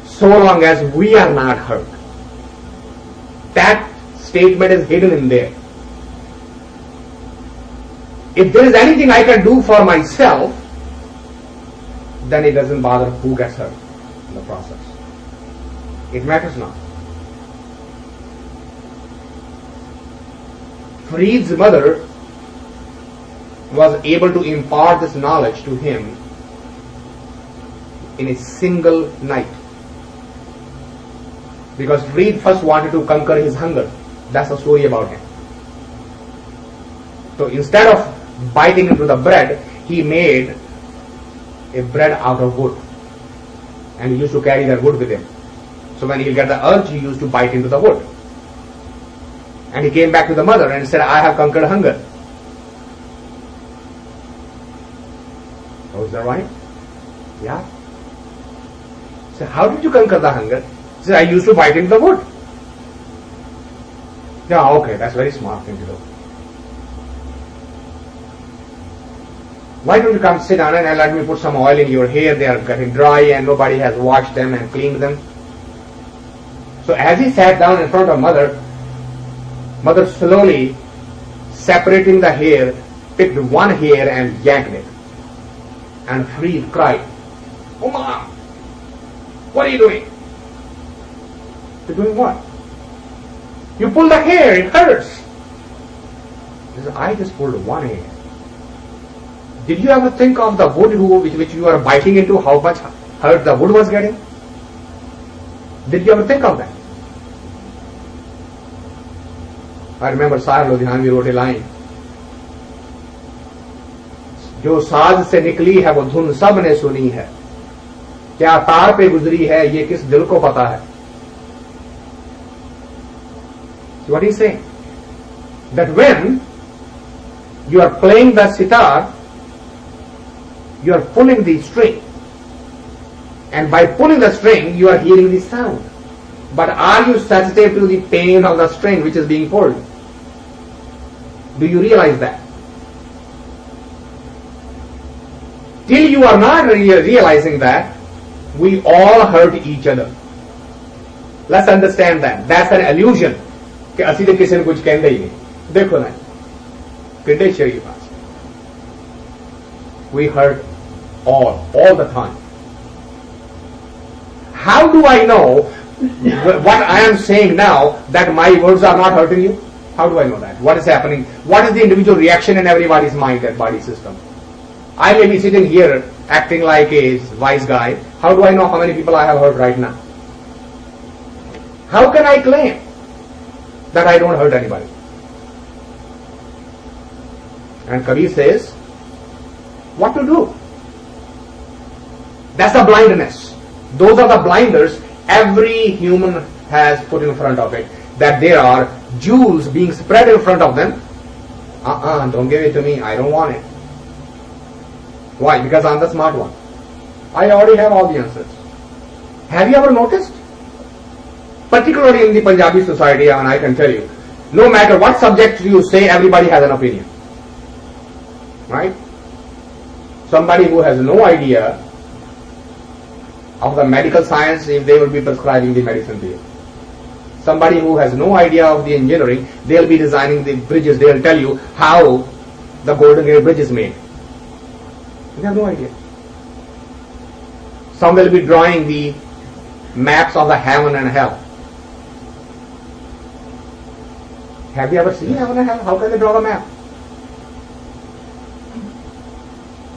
S1: so long as we are not hurt. That statement is hidden in there. If there is anything I can do for myself, then it doesn't bother who gets hurt in the process. It matters not. Freed's mother was able to impart this knowledge to him in a single night. Because Freed first wanted to conquer his hunger. That's the story about him. So instead of biting into the bread, he made a bread out of wood. And he used to carry that wood with him. So when he get the urge, he used to bite into the wood. And he came back to the mother and said, I have conquered hunger. Oh, is that right? Yeah. So how did you conquer the hunger? He said, I used to bite into the wood. Yeah, okay, that's a very smart thing to do. Why don't you come sit down and let me put some oil in your hair? They are getting dry and nobody has washed them and cleaned them. So as he sat down in front of mother slowly separating the hair, picked one hair and yanked it. And Freed cried, oh mom, what are you doing? You're doing what? You pull the hair, it hurts. He said, I just pulled one hair. Did you ever think of the wood which you are biting into, how much hurt the wood was getting? Did you ever think of that? I remember Sahib Ludhianvi wrote a line. जो साज से निकली है वो धुन सब ने सुनी है, क्या तार पे गुजरी है ये किस दिल को पता है. So what he's saying? That when you are playing the sitar, you are pulling the string, and by pulling the string you are hearing the sound. But are you sensitive to the pain of the string which is being pulled? Do you realize that? Till you are not realizing that, we all hurt each other. Let's understand that. That's an illusion. कि असी तो किसी ने कुछ कहते ही नहीं. देखो ना, कितने शरीर पास. We hurt all the time. How do I know What I am saying now, that my words are not hurting you? How do I know that? What is happening? What is the individual reaction in everybody's mind and body system? I may be sitting here acting like a wise guy. How do I know how many people I have hurt right now? How can I claim that I don't hurt anybody? And Kabir says, what to do? That's the blindness. Those are the blinders every human has put in front of it. That there are jewels being spread in front of them. Don't give it to me. I don't want it. Why? Because I'm the smart one. I already have all the answers. Have you ever noticed? Particularly in the Punjabi society, and I can tell you, no matter what subject you say, everybody has an opinion. Right? Somebody who has no idea of the medical science, if they will be prescribing the medicine to you. Somebody who has no idea of the engineering, they'll be designing the bridges. They'll tell you how the Golden Gate Bridge is made. They have no idea. Some will be drawing the maps of the heaven and hell. Have you ever seen heaven and hell? How can they draw a map?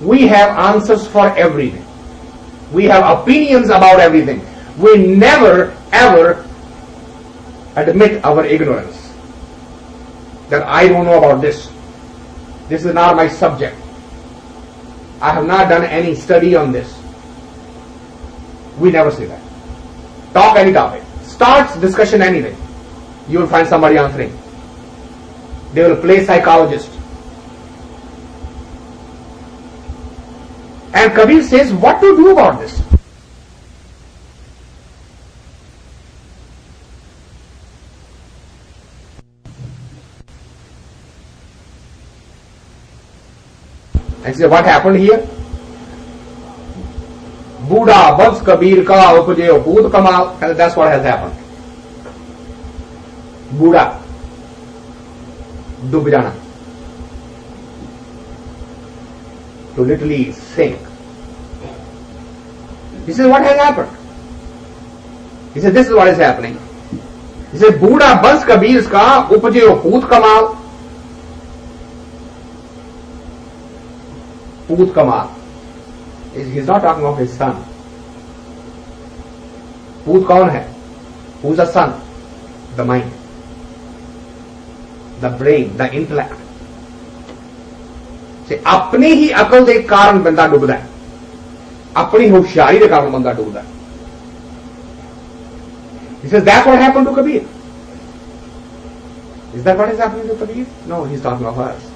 S1: We have answers for everything. We have opinions about everything. We never ever admit our ignorance. That I don't know about this. This is not my subject. I have not done any study on this. We never say that. Talk any topic. Start discussion anything. You will find somebody answering. They will play psychologist. And Kabir says, what to do about this? And say, what happened here? Buddha, Bhagat Kabir ka upajayo bhoot kamal. That's what has happened. Buddha, dub jana. To literally sink. He says, what has happened? He said, this is what is happening. He said, Buddha, Bhagat Kabir ka upajayo bhoot kamal. Bhoot kamal. He's not talking of his son. Bhoot kaun hai? Who's the son? The mind. The brain, the intellect. से अपनी ही अकल के कारण बंदा डूबता है, अपनी होशियारी के कारण बंदा डूबता है. He says that's what happened to Kabir. Is that what is happening to Kabir? No, he's talking of us.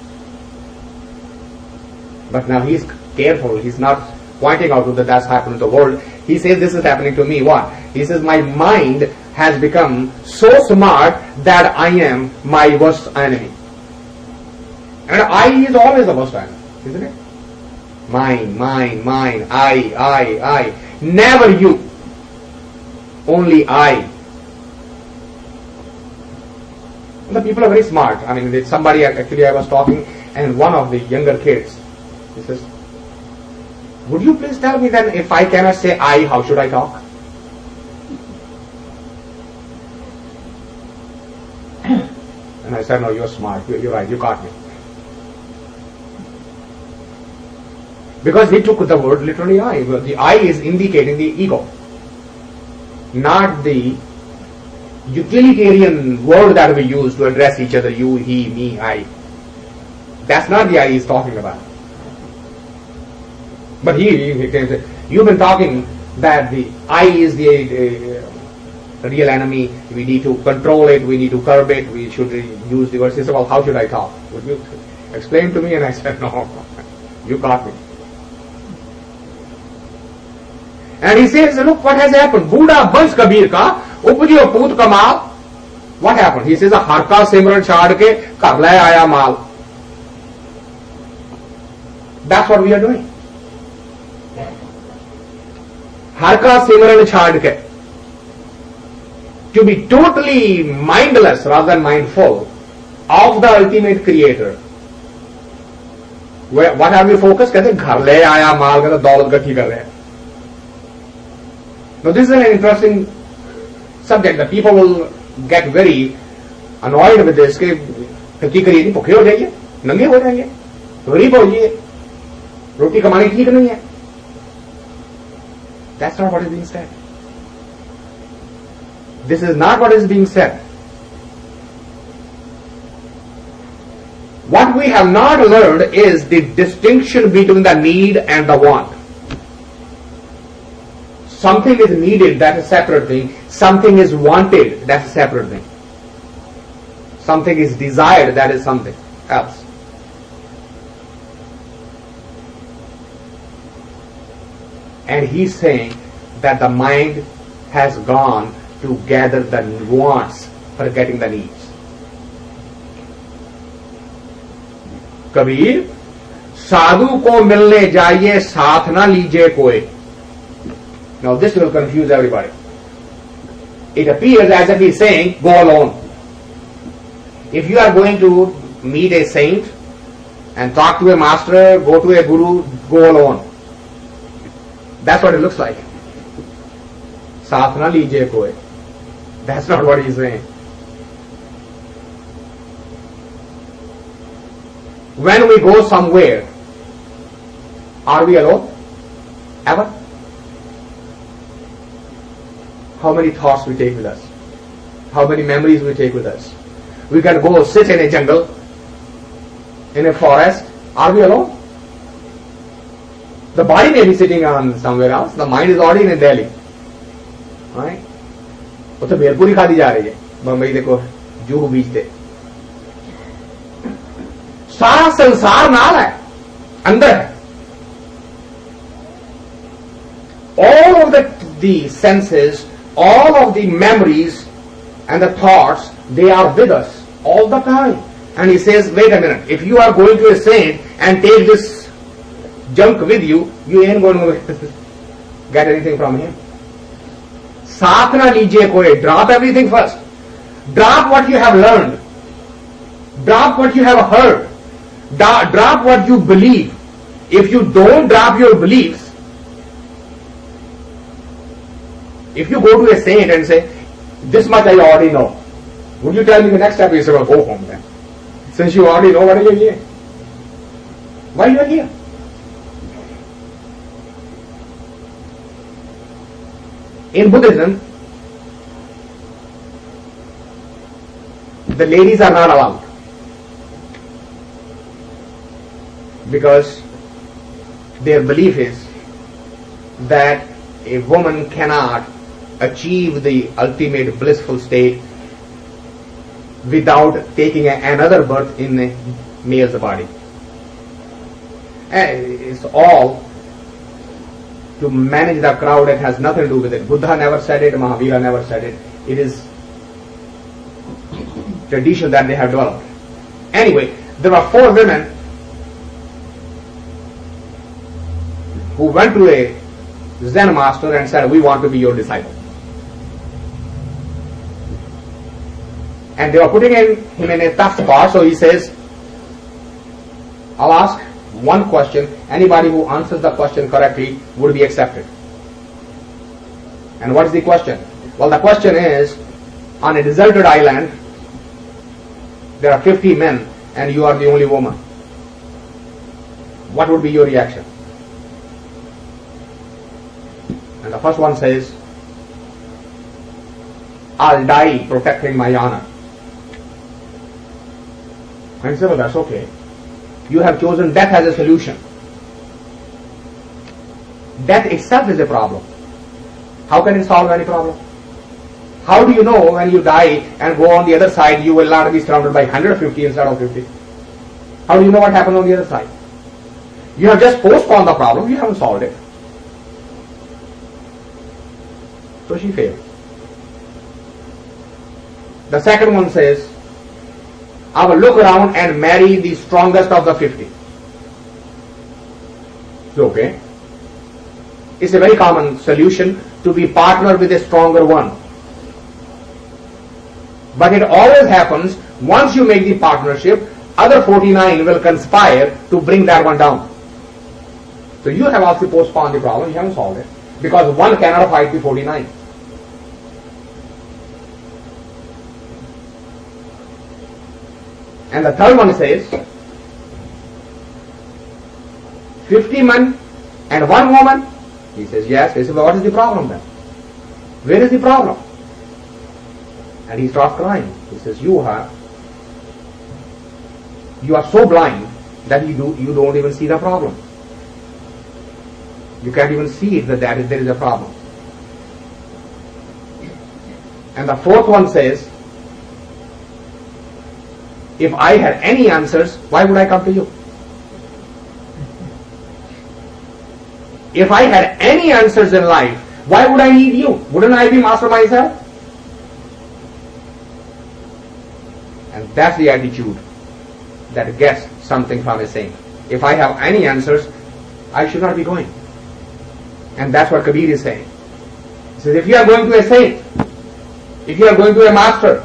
S1: But now he's careful. He's not pointing out that that's happening to the world. He says this is happening to me. What? He says my mind has become so smart that I am my worst enemy. And I is always the worst enemy, isn't it? Mine, I. Never you. Only I. And the people are very smart. I mean, somebody, actually I was talking, and one of the younger kids, he says, would you please tell me then, if I cannot say I, how should I talk? And I said, no, you're smart. You're right. You caught me. Because he took the word literally I. The I is indicating the ego, not the utilitarian word that we use to address each other, you, he, me, I. That's not the I he's talking about. But he can say, you've been talking that the I is the real enemy, we need to control it, we need to curb it, we should use the words. He said, well, how should I talk? Would you explain to me? And I said, no, you caught me. And he says, look what has happened. Buddha Bhagat Kabir ka upajayo bhoot kamal. What happened? He says, har ka simran chhad ke ghar le aaya mal. That's what we are doing. Har ka simran chhad ke. To be totally mindless rather than mindful of the ultimate creator. Where, what have we focused? कहते घर ले आया माल, कहते दौलत इकट्ठी कर रहे हैं. Now this is an interesting subject. The people will get very annoyed with this कि की करिए नहीं, भूखे हो जाइए, नंगे हो जाएंगे, गरीब हो जाइए, रोटी कमानी ठीक नहीं है. That's not what is being said. This is not what is being said. What we have not learned is the distinction between the need and the want. Something is needed, that's a separate thing. Something is wanted, that's a separate thing. Something is desired, that is something else. And he's saying that the mind has gone to gather the wants, forgetting the needs. Kabir, साधु को मिलने जाइए, साथ ना लीजिए कोई. Now this will confuse everybody. It appears as if he's saying, go alone. If you are going to meet a saint and talk to a master, go to a guru, go alone. That's what it looks like. Saath na lijiye koi. That's not what he's saying. When we go somewhere, are we alone? Ever? How many thoughts we take with us? How many memories we take with us? We can go sit in a jungle, in a forest. Are we alone? The body may be sitting on somewhere else. The mind is already in Delhi. Right? वो तो भेलपुरी खा दी जा रही है. बम्बई देखो, जूहू बीच पे. सारा संसार नाल है, अंदर है. All of the senses, all of the memories and the thoughts, they are with us all the time. And he says, wait a minute, if you are going to a saint and take this junk with you, you ain't going to get anything from him. Saath na lijiye koi. Drop everything first. Drop what you have learned. Drop what you have heard. Drop what you believe. If you don't drop your beliefs, if you go to a saint and say, this much I already know, would you tell me the next step? You say, well, go home then. Since you already know, what are you here? Why are you here? In Buddhism, the ladies are not allowed. Because their belief is that a woman cannot achieve the ultimate blissful state without taking another birth in a male's body. And it's all to manage the crowd. It has nothing to do with it. Buddha never said it, Mahavira never said it. It is tradition that they have developed. Anyway, there were 4 women who went to a Zen master and said, we want to be your disciple. And they were putting him in a tough spot, so he says, I'll ask one question. Anybody who answers the question correctly would be accepted. And what is the question? Well, the question is, on a deserted island, there are 50 men and you are the only woman. What would be your reaction? And the first one says, I'll die protecting my honor. And he said, well, that's okay. You have chosen death as a solution. Death itself is a problem. How can it solve any problem? How do you know when you die and go on the other side, you will not be surrounded by 150 instead of 50? How do you know what happened on the other side? You have just postponed the problem, you haven't solved it. So she failed. The second one says, I will look around and marry the strongest of the 50. So, okay. It's a very common solution to be partnered with a stronger one. But it always happens, once you make the partnership, other 49 will conspire to bring that one down. So you have also postponed the problem, you haven't solved it. Because one cannot fight the 49. And the third one says, 50 men and 1 woman. He says, yes. He says, well, what is the problem then? Where is the problem? And he starts crying. He says, you are so blind that you don't even see the problem. You can't even see it that there is a problem. And the fourth one says, if I had any answers, why would I come to you? If I had any answers in life, why would I need you? Wouldn't I be master myself? And that's the attitude that gets something from a saint. If I have any answers, I should not be going. And that's what Kabir is saying. He says, if you are going to a saint, if you are going to a master,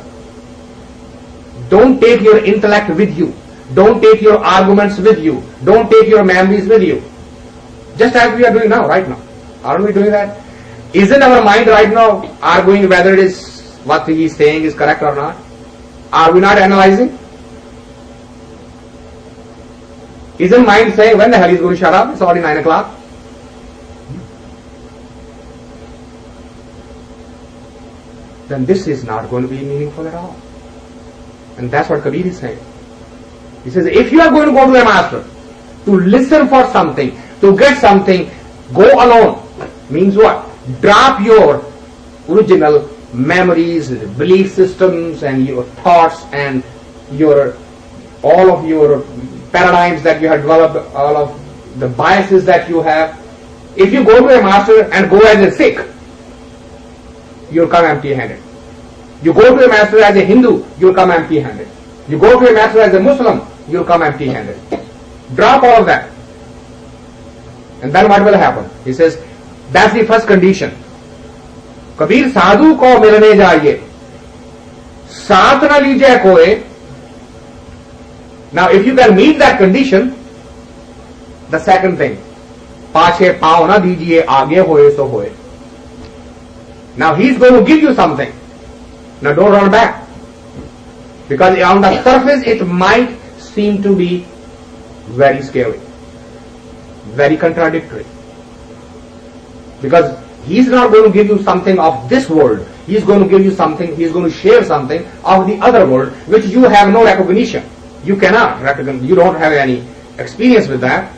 S1: don't take your intellect with you. Don't take your arguments with you. Don't take your memories with you. Just as we are doing now, right now. Aren't we doing that? Isn't our mind right now arguing whether it is what he is saying is correct or not? Are we not analyzing? Isn't mind saying, when the hell is going to shut up? It's already 9 o'clock. Then this is not going to be meaningful at all. And that's what Kabir is saying. He says, if you are going to go to a master, to listen for something, to get something, go alone. Means what? Drop your original memories, belief systems, and your thoughts, and all of your paradigms that you have developed, all of the biases that you have. If you go to a master and go as a Sikh, you'll come empty-handed. You go to a master as a Hindu, you'll come empty-handed. You go to a master as a Muslim, you'll come empty-handed. Drop all of that. And then what will happen? He says, that's the first condition. Kabir sadhu ko milne jaiye. Saath na lijiye koe. Now if you can meet that condition, the second thing, paache paav na dijiye, aage hoye so hoye. Now he is going to give you something. Now don't run back. Because on the surface it might seem to be very scary, very contradictory. Because he is not going to give you something of this world. He is going to give you something, he is going to share something of the other world which you have no recognition. You cannot recognize, you don't have any experience with that,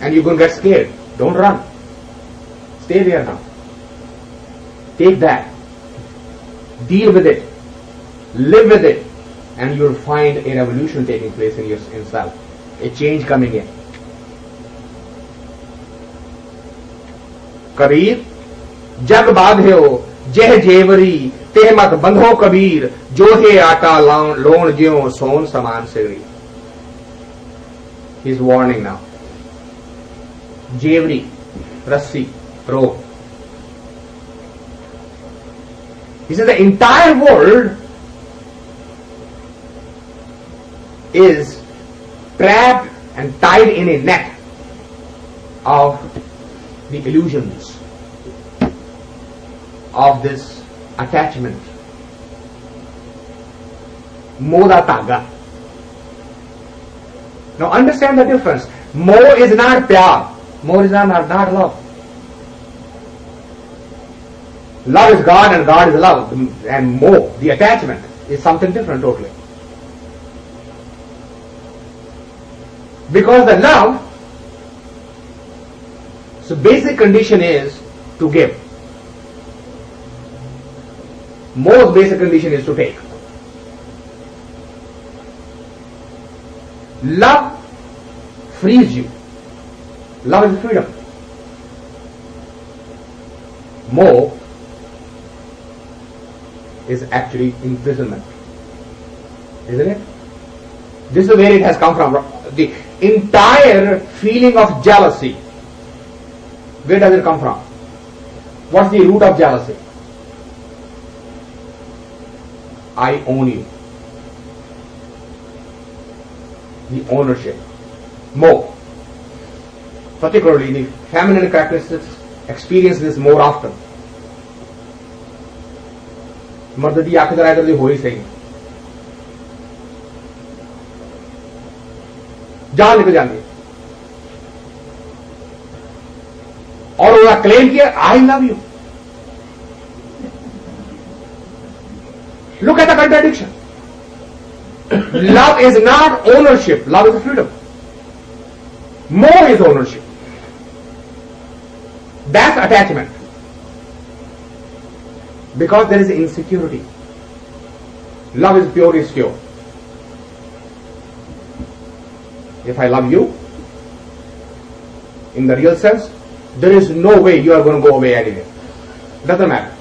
S1: and you're going to get scared. Don't run. Stay there now. Take that. Deal with it. Live with it. And you'll find a revolution taking place in yourself. A change coming in. Kabir, jag badhyo, jeh jevari, te mat bandho kabir, johe ata lon jyo son saman sigri. He's warning now. Jevari, rassi, rope. He says the entire world is trapped and tied in a net of the illusions of this attachment. Moda taga. Now understand the difference. Moh is not pyar. Moh is not love. Love is God and God is love. And moh, the attachment, is something different totally. Because the love, so basic condition is to give. Most basic condition is to take. Love frees you. Love is freedom. More is actually imprisonment. Isn't it? This is where it has come from. The entire feeling of jealousy, where does it come from? What's the root of jealousy? I own you. The ownership. More. Particularly the feminine characteristics experience this more often. मर्द दी आंख जरा इधर हो ही सही जान निकल जाती है। और उसका क्लेम किया, I love you. Look at the contradiction. Love is not ownership, love is freedom. More is ownership, that's attachment, because there is insecurity. Love is pure, is pure. If I love you, in the real sense, there is no way you are going to go away anyway. Doesn't matter.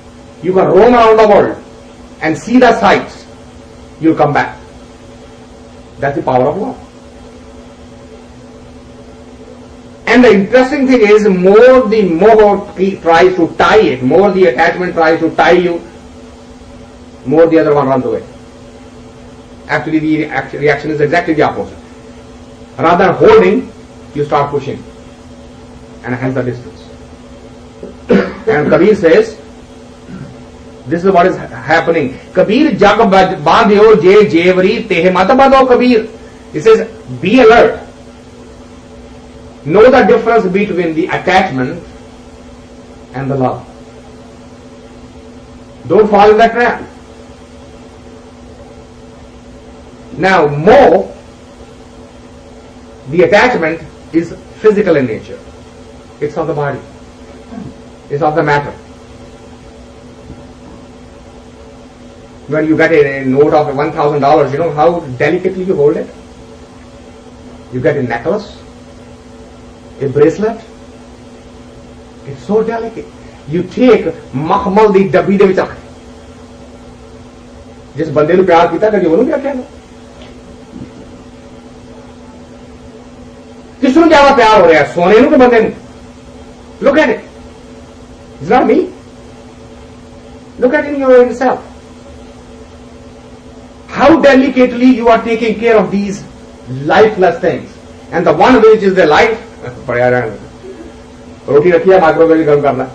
S1: You can roam around the world and see the sights. You'll come back. That's the power of love. And the interesting thing is, more the moho tries to tie it, more the attachment tries to tie you, more the other one runs away. Actually, the reaction is exactly the opposite. Rather than holding, you start pushing, and hence the distance. And Kabir says, this is what is happening. Kabir jag bandhyo je jevari tehe mat bado Kabir. He says, be alert. Know the difference between the attachment and the love. Don't fall in that trap. Now, more, the attachment is physical in nature. It's of the body. It's of the matter. When you get a note of $1,000, you know how delicately you hold it? You get a necklace, a bracelet. It's so delicate. You take makhmal di dabbi de vich rakh. Jis bande nu pyar kita kadi ਉਹਨੂੰ क्या कहना? किसनु ज्यादा प्यार हो रहा है, सोने नु के बंदे नु? Look at it. It's not me. Look at it in yourself. How delicately you are taking care of these lifeless things. And the one which is the life, रोटी रखी है, माइक्रोवेव गर्म करना.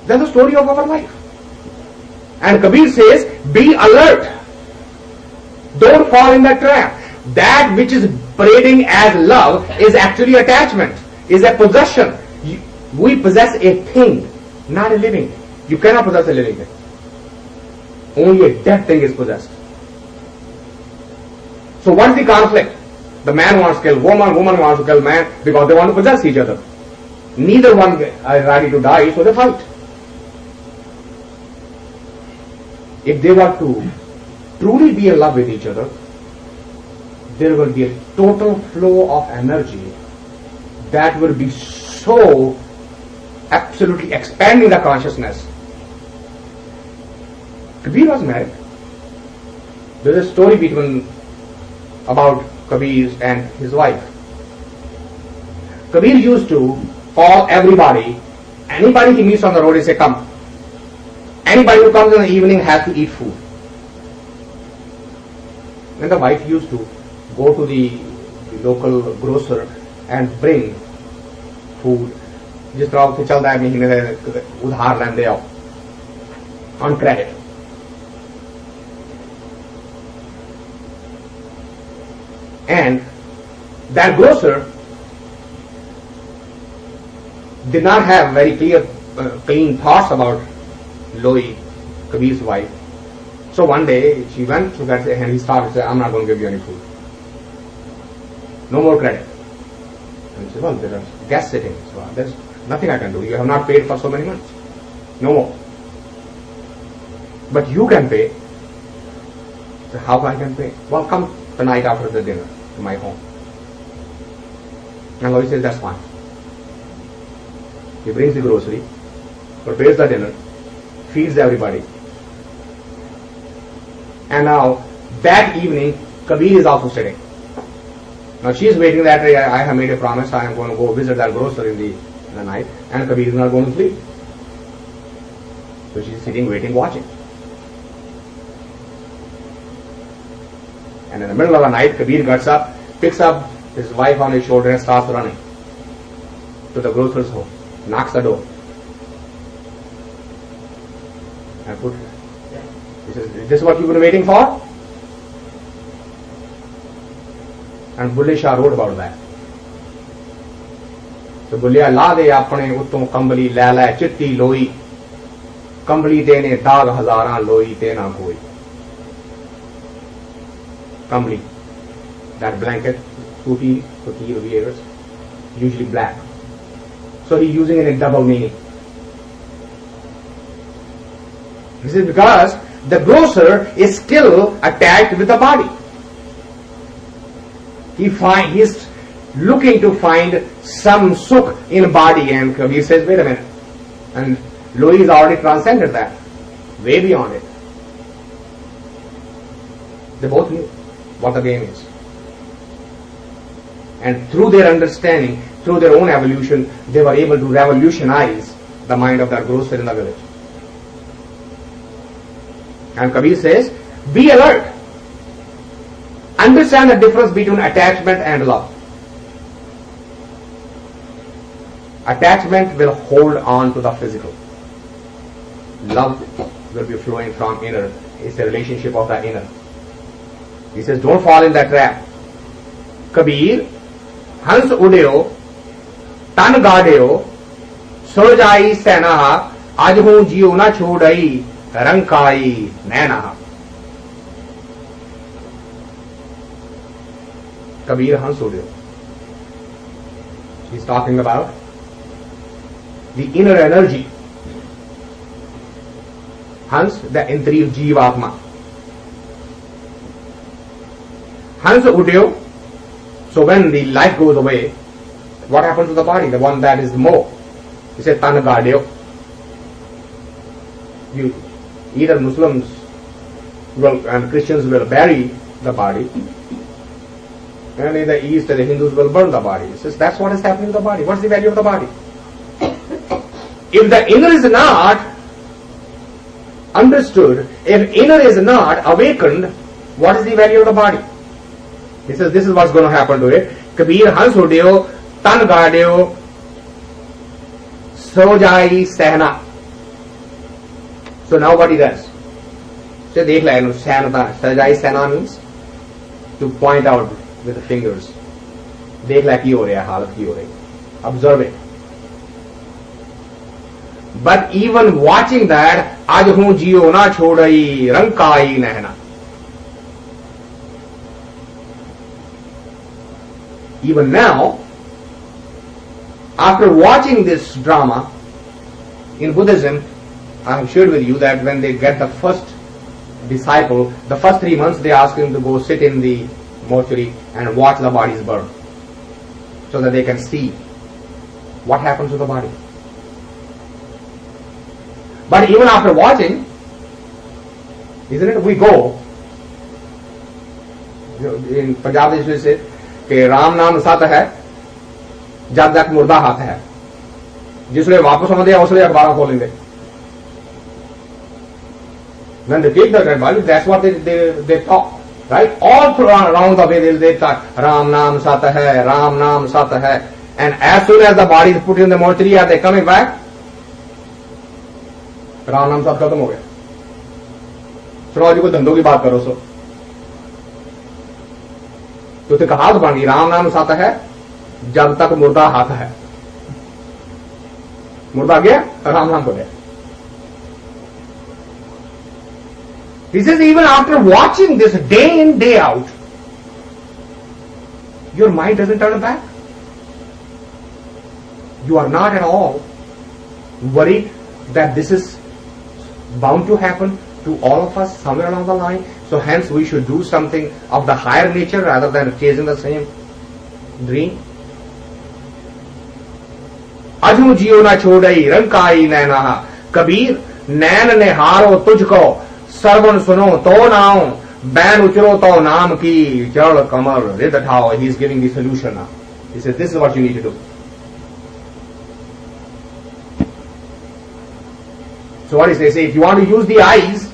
S1: That's the story of our life. And Kabir says, be alert. Don't fall in that trap. That which is parading as love is actually attachment, is a possession. We possess a thing, not a living thing. You cannot possess a living thing. Only a dead thing is possessed. So what is the conflict? The man wants to kill woman, woman wants to kill man, because they want to possess each other. Neither one is ready to die, so they fight. If they were to truly be in love with each other, there will be a total flow of energy that will be so absolutely expanding the consciousness. Kabir was married. There is a story about Kabir and his wife. Kabir used to call everybody, anybody he meets on the road, he say, come. Anybody who comes in the evening has to eat food. And the wife used to go to the local grocer and bring food. जिस तरह से चल रहा है महीने उधार लेंदे आओ on credit. And that grocer did not have very clean thoughts about Loi, Kabir's wife. So one day she went to that and he started saying, I'm not going to give you any food. No more credit. And she said, well, there are guests sitting, so there's nothing I can do. You have not paid for so many months. No more. But you can pay. So how I can pay? Well, come tonight after the dinner to my home. And Loi says, that's fine. He brings the grocery, prepares the dinner, feeds everybody. And now, that evening, Kabir is also sitting. Now she is waiting that I have made a promise, I am going to go visit that grocer in the night, and Kabir is not going to sleep. So she is sitting, waiting, watching. And in the middle of the night, Kabir gets up, picks up his wife on his shoulder and starts running to the grocer's home, knocks the door. And he says, is this what you've been waiting for? And Bulle Shah wrote about that. So Bulle ला दे अपने उत्तों कंबली लै लै चिट्टी लोई कंबली तेने दाग हजारां लोई तेना कोई. Kambli, that blanket, Sufi wears, usually black. So he's using it in double meaning. This is because the grocer is still attached with the body. He's looking to find some sukh in body, and Kabir says, wait a minute. And Loi has already transcended that, way beyond it. They both knew what the game is. And through their understanding, through their own evolution, they were able to revolutionize the mind of that grocer in the village. And Kabir says, be alert. Understand the difference between attachment and love. Attachment will hold on to the physical. Love will be flowing from inner. It's the relationship of the inner. He says, don't fall in that trap. Kabir, Hans udeo, tan gadeo, sojai senaha, ajhu jiyo na chodai, rankai nainaha. Kabir Hans udeo. He's talking about the inner energy. Hans, the indriya Jivatma. Hans udeo. So when the life goes away, what happens to the body? The one that is more. He said tan gadeo. Either Muslims will and Christians will bury the body, and in the East the Hindus will burn the body. He says that's what is happening to the body. What's the value of the body? If the inner is not understood, if inner is not awakened, what is the value of the body? He says this is what's going to happen to it. Kabir Hans udeo, tan gadeo, sojai sehna. So now what he does? So dekh la sehnata, sojai sehna means to point out with the fingers. Dekh la ki ho raha hai, halat ki ho rahi. Observe it. But even watching that, aaj hu jiyo na chodai, rankai nehna. Even now, after watching this drama, in Buddhism, I have shared with you that when they get the first disciple, the first 3 months they ask him to go sit in the mortuary and watch the bodies burn, so that they can see what happens to the body. But even after watching, isn't it, we go, in Punjab they used to say, कि राम नाम सत है जब तक मुर्दा हाथ है जिसने वापस आते हैं उसने अखबार खोलेंगे. When they take the dead body, that's what they talk, right? All around the way they talk, Ram Naam Sat hai, Ram Naam Sat hai. And as soon as the body is put in the mortuary, are they coming back? Ram Naam Sat खत्म हो गया. सुनो जी, कोई धंधों की बात करो. सो तो उसने कहावत बन गई, राम नाम सत है जब तक मुर्दा हाथ है. मुर्दा गया, राम नाम को गया. He says even after watching this day in, day out, your mind doesn't turn back. You are not at all worried that this is bound to happen to all of us somewhere along the line. So hence we should do something of the higher nature rather than chasing the same dream. Ajhu jiyo na chodai, rankai nainaha. Kabir, nain neharo tujhko, sarvan suno to naam, ban uchro to naam ki, jal kamar ridhao. He is giving the solution now. He says this is what you need to do. So what is they say? If you want to use the eyes,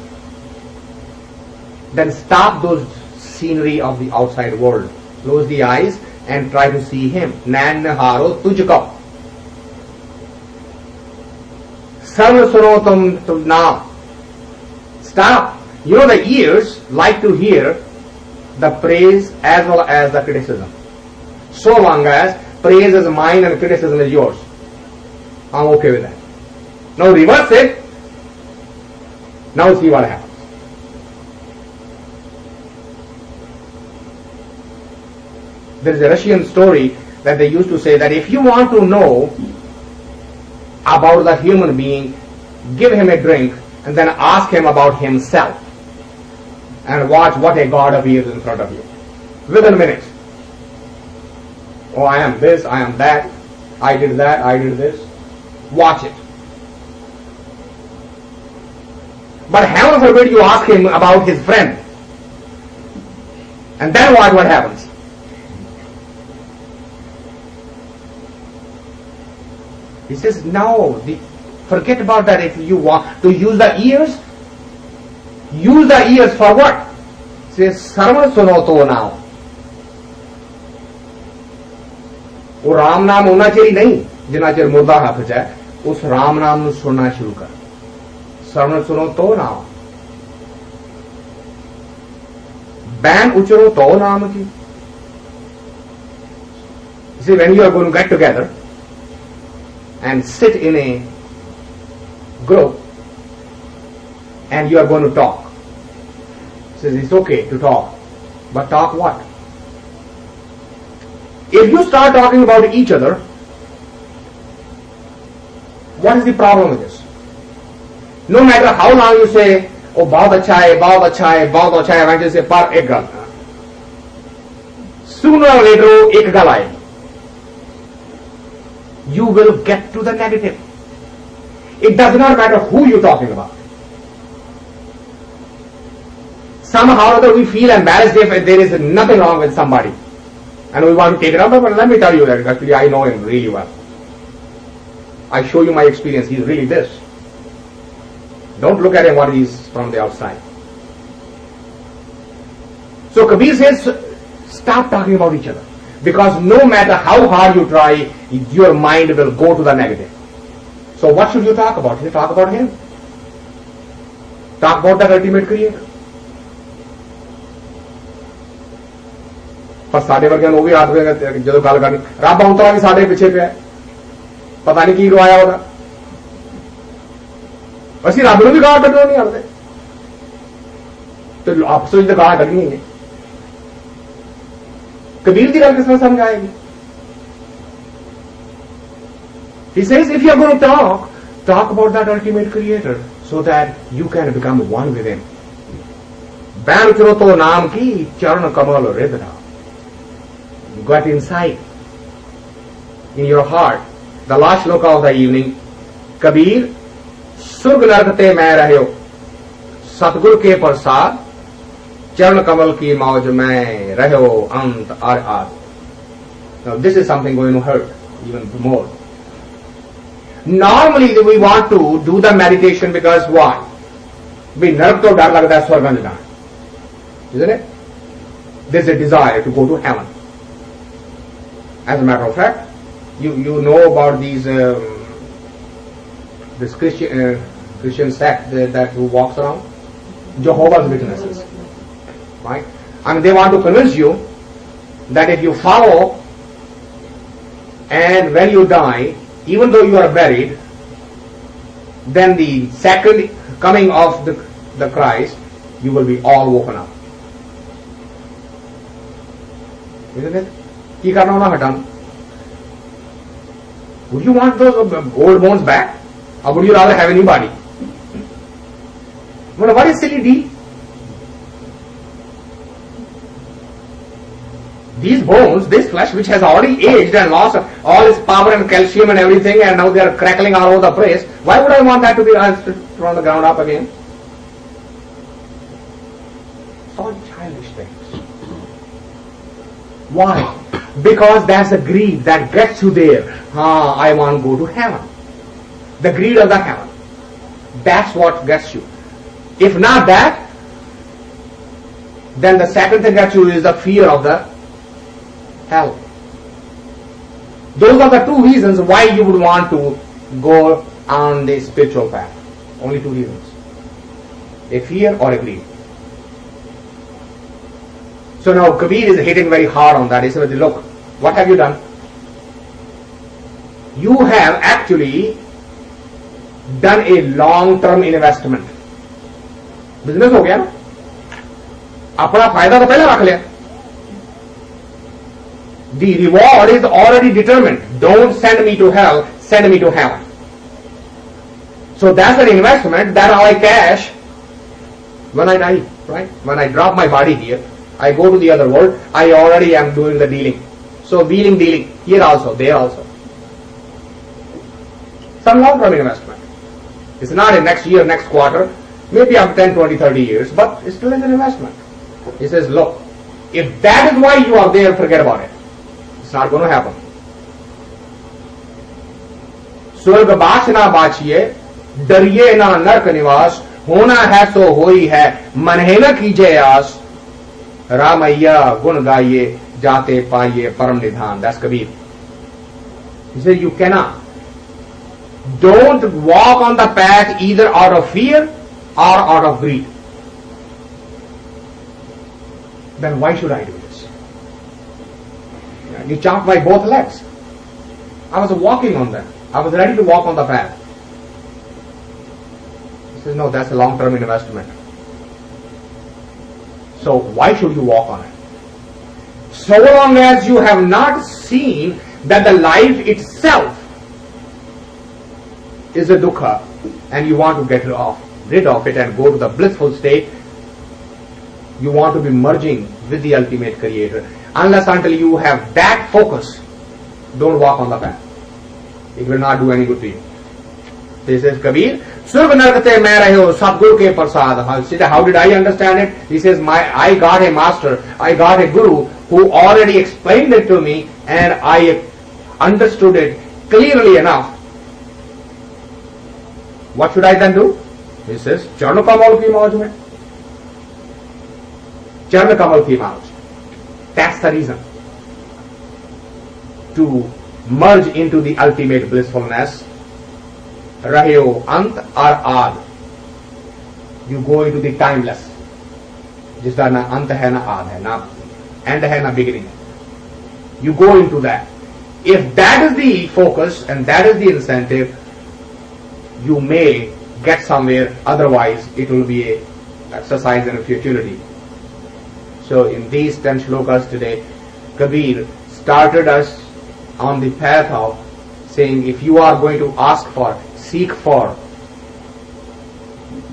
S1: then stop those scenery of the outside world. Close the eyes and try to see him. Nan haro tujhko. Sarva suno tum now. Stop. You know the ears like to hear the praise as well as the criticism. so long as praise is mine and criticism is yours. I'm okay with that. Now reverse it. Now see what happens. There is a Russian story that they used to say that if you want to know about the human being, give him a drink and then ask him about himself and watch what a God appears in front of you within a minute. Oh, I am this, I am that, I did that, I did this. Watch it. But heaven forbid you ask him about his friend. And then what happens? He says, no, forget about that. If you want to use the ears for what? He says, Sarva Sunoto now. वो राम नाम होना चाहिए नहीं जिना चिर मुर्दा हाथ जाए उस राम नाम ਨੂੰ सुनना शुरू कर श्रवण सुनो तो नाम बैन उचरो तो नाम की. See, when you are going to get together and sit in a group and you are going to talk, says it's okay to talk, but talk what? If you start talking about each other, what is the problem with this? No matter how long you say, oh, bahut acha hai, bahut acha hai, bahut acha hai, eventually say, par ek gal. Sooner or later, ek gal aayegi. You will get to the negative. It does not matter who you're talking about. Somehow or other we feel embarrassed if there is nothing wrong with somebody. And we want to take it up, but let me tell you that actually I know him really well. I show you my experience. He's really this. Don't look at him what he's from the outside. So Kabir says, stop talking about each other. Because no matter how hard you try, your mind will go to the negative. So what should you talk about? You talk about him. Talk about the ultimate creator. पर साढ़े वर्ग वो भी हाथ में जो गल करनी रब औंतरा भी साढ़े पिछे पे पता नहीं की गवाया होगा असि रब नूं भी गाल कड्ढना नहीं आते तो आपस में गाल कड्ढनी है कबीर की गल किस तरह समझ आएगी. He says if you are going to talk about that ultimate creator so that you can become one with him. बैन उचरो तो नाम की चरण कमल हृदय. Got inside in your heart. The last sloka of the evening. Kabir, सुर्ग नरक ते मैं रह्यो सतगुरु के प्रसाद चरण कमल की मौज में रह्यो अंत और आद. Now this is something going to hurt even more. Normally we want to do the meditation because why? भी नरक तो डर लगता है स्वर्ग में जाना, isn't it? There's a desire to go to heaven. As a matter of fact, you know about this Christian sect that who walks around, Jehovah's Witnesses, right? And they want to convince you that if you follow and when you die, even though you are buried, then the second coming of the Christ, you will be all woken up. Isn't it? Would you want those old bones back? Or would you rather have a new body? What is silly deal? These bones, this flesh which has already aged and lost all its power and calcium and everything and now they are crackling all over the place, why would I want that to be from the ground up again? It's all childish things. Why? Because that's the greed that gets you there. I want to go to heaven. The greed of the heaven. That's what gets you. If not that, then the second thing that gets you is the fear of the hell. Those are the two reasons why you would want to go on the spiritual path. Only two reasons. A fear or a greed. So now Kabir is hitting very hard on that. He said, look, What have you done? You have actually done a long-term investment. Business हो गया ना, अपना फायदा तो पहले रख लिया. The reward is already determined. Don't send me to hell, send me to heaven. So that's an investment that I cash when I die, right? When I drop my body here, I go to the other world, I already am doing the dealing. So dealing, here also, there also. Some long-term investment. It's not in next year, next quarter, maybe after 10, 20, 30 years, but it's still an investment. He says, look, if that is why you are there, forget about it. It's not going to happen. स्वर्ग बाच ना बाचिए, डरिए ना नरक निवास, होना है सो होई है, मनहे न कीजिए आस, रामैया गुण गाइए, जाते पाइए परम निधान. That's Kabir. He says you cannot. Don't walk on the path either out of fear or out of greed. Then why should I do this? You chopped my both legs. I was walking on them. I was ready to walk on the path. He says, no, that's a long-term investment. So why should you walk on it? So long as you have not seen that the life itself is a dukkha and you want to get rid of it and go to the blissful state, you want to be merging with the ultimate creator. Unless until you have that focus, don't walk on the path. It will not do any good to you. This is Kabir. Surg nargate mein rahe ho Sadguru ke prasad. How did I understand it? He says, I got a master, I got a guru who already explained it to me and I understood it clearly enough. What should I then do? He says, Charna Kamal ki maaj mein. Charna Kamal ki maaj. That's the reason. To merge into the ultimate blissfulness. Rahyo ant or ad. You go into the timeless. Jisda na ant hai na ad hai, na end hai na beginning. You go into that. If that is the focus and that is the incentive, you may get somewhere, otherwise it will be a exercise in futility. So in these 10 shlokas today, Kabir started us on the path of saying, if you are going to ask for, seek for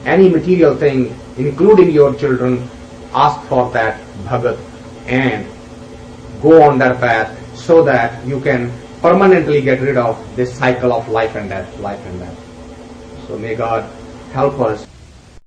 S1: any material thing, including your children, ask for that Bhagat and go on that path so that you can permanently get rid of this cycle of life and death, life and death. So may God help us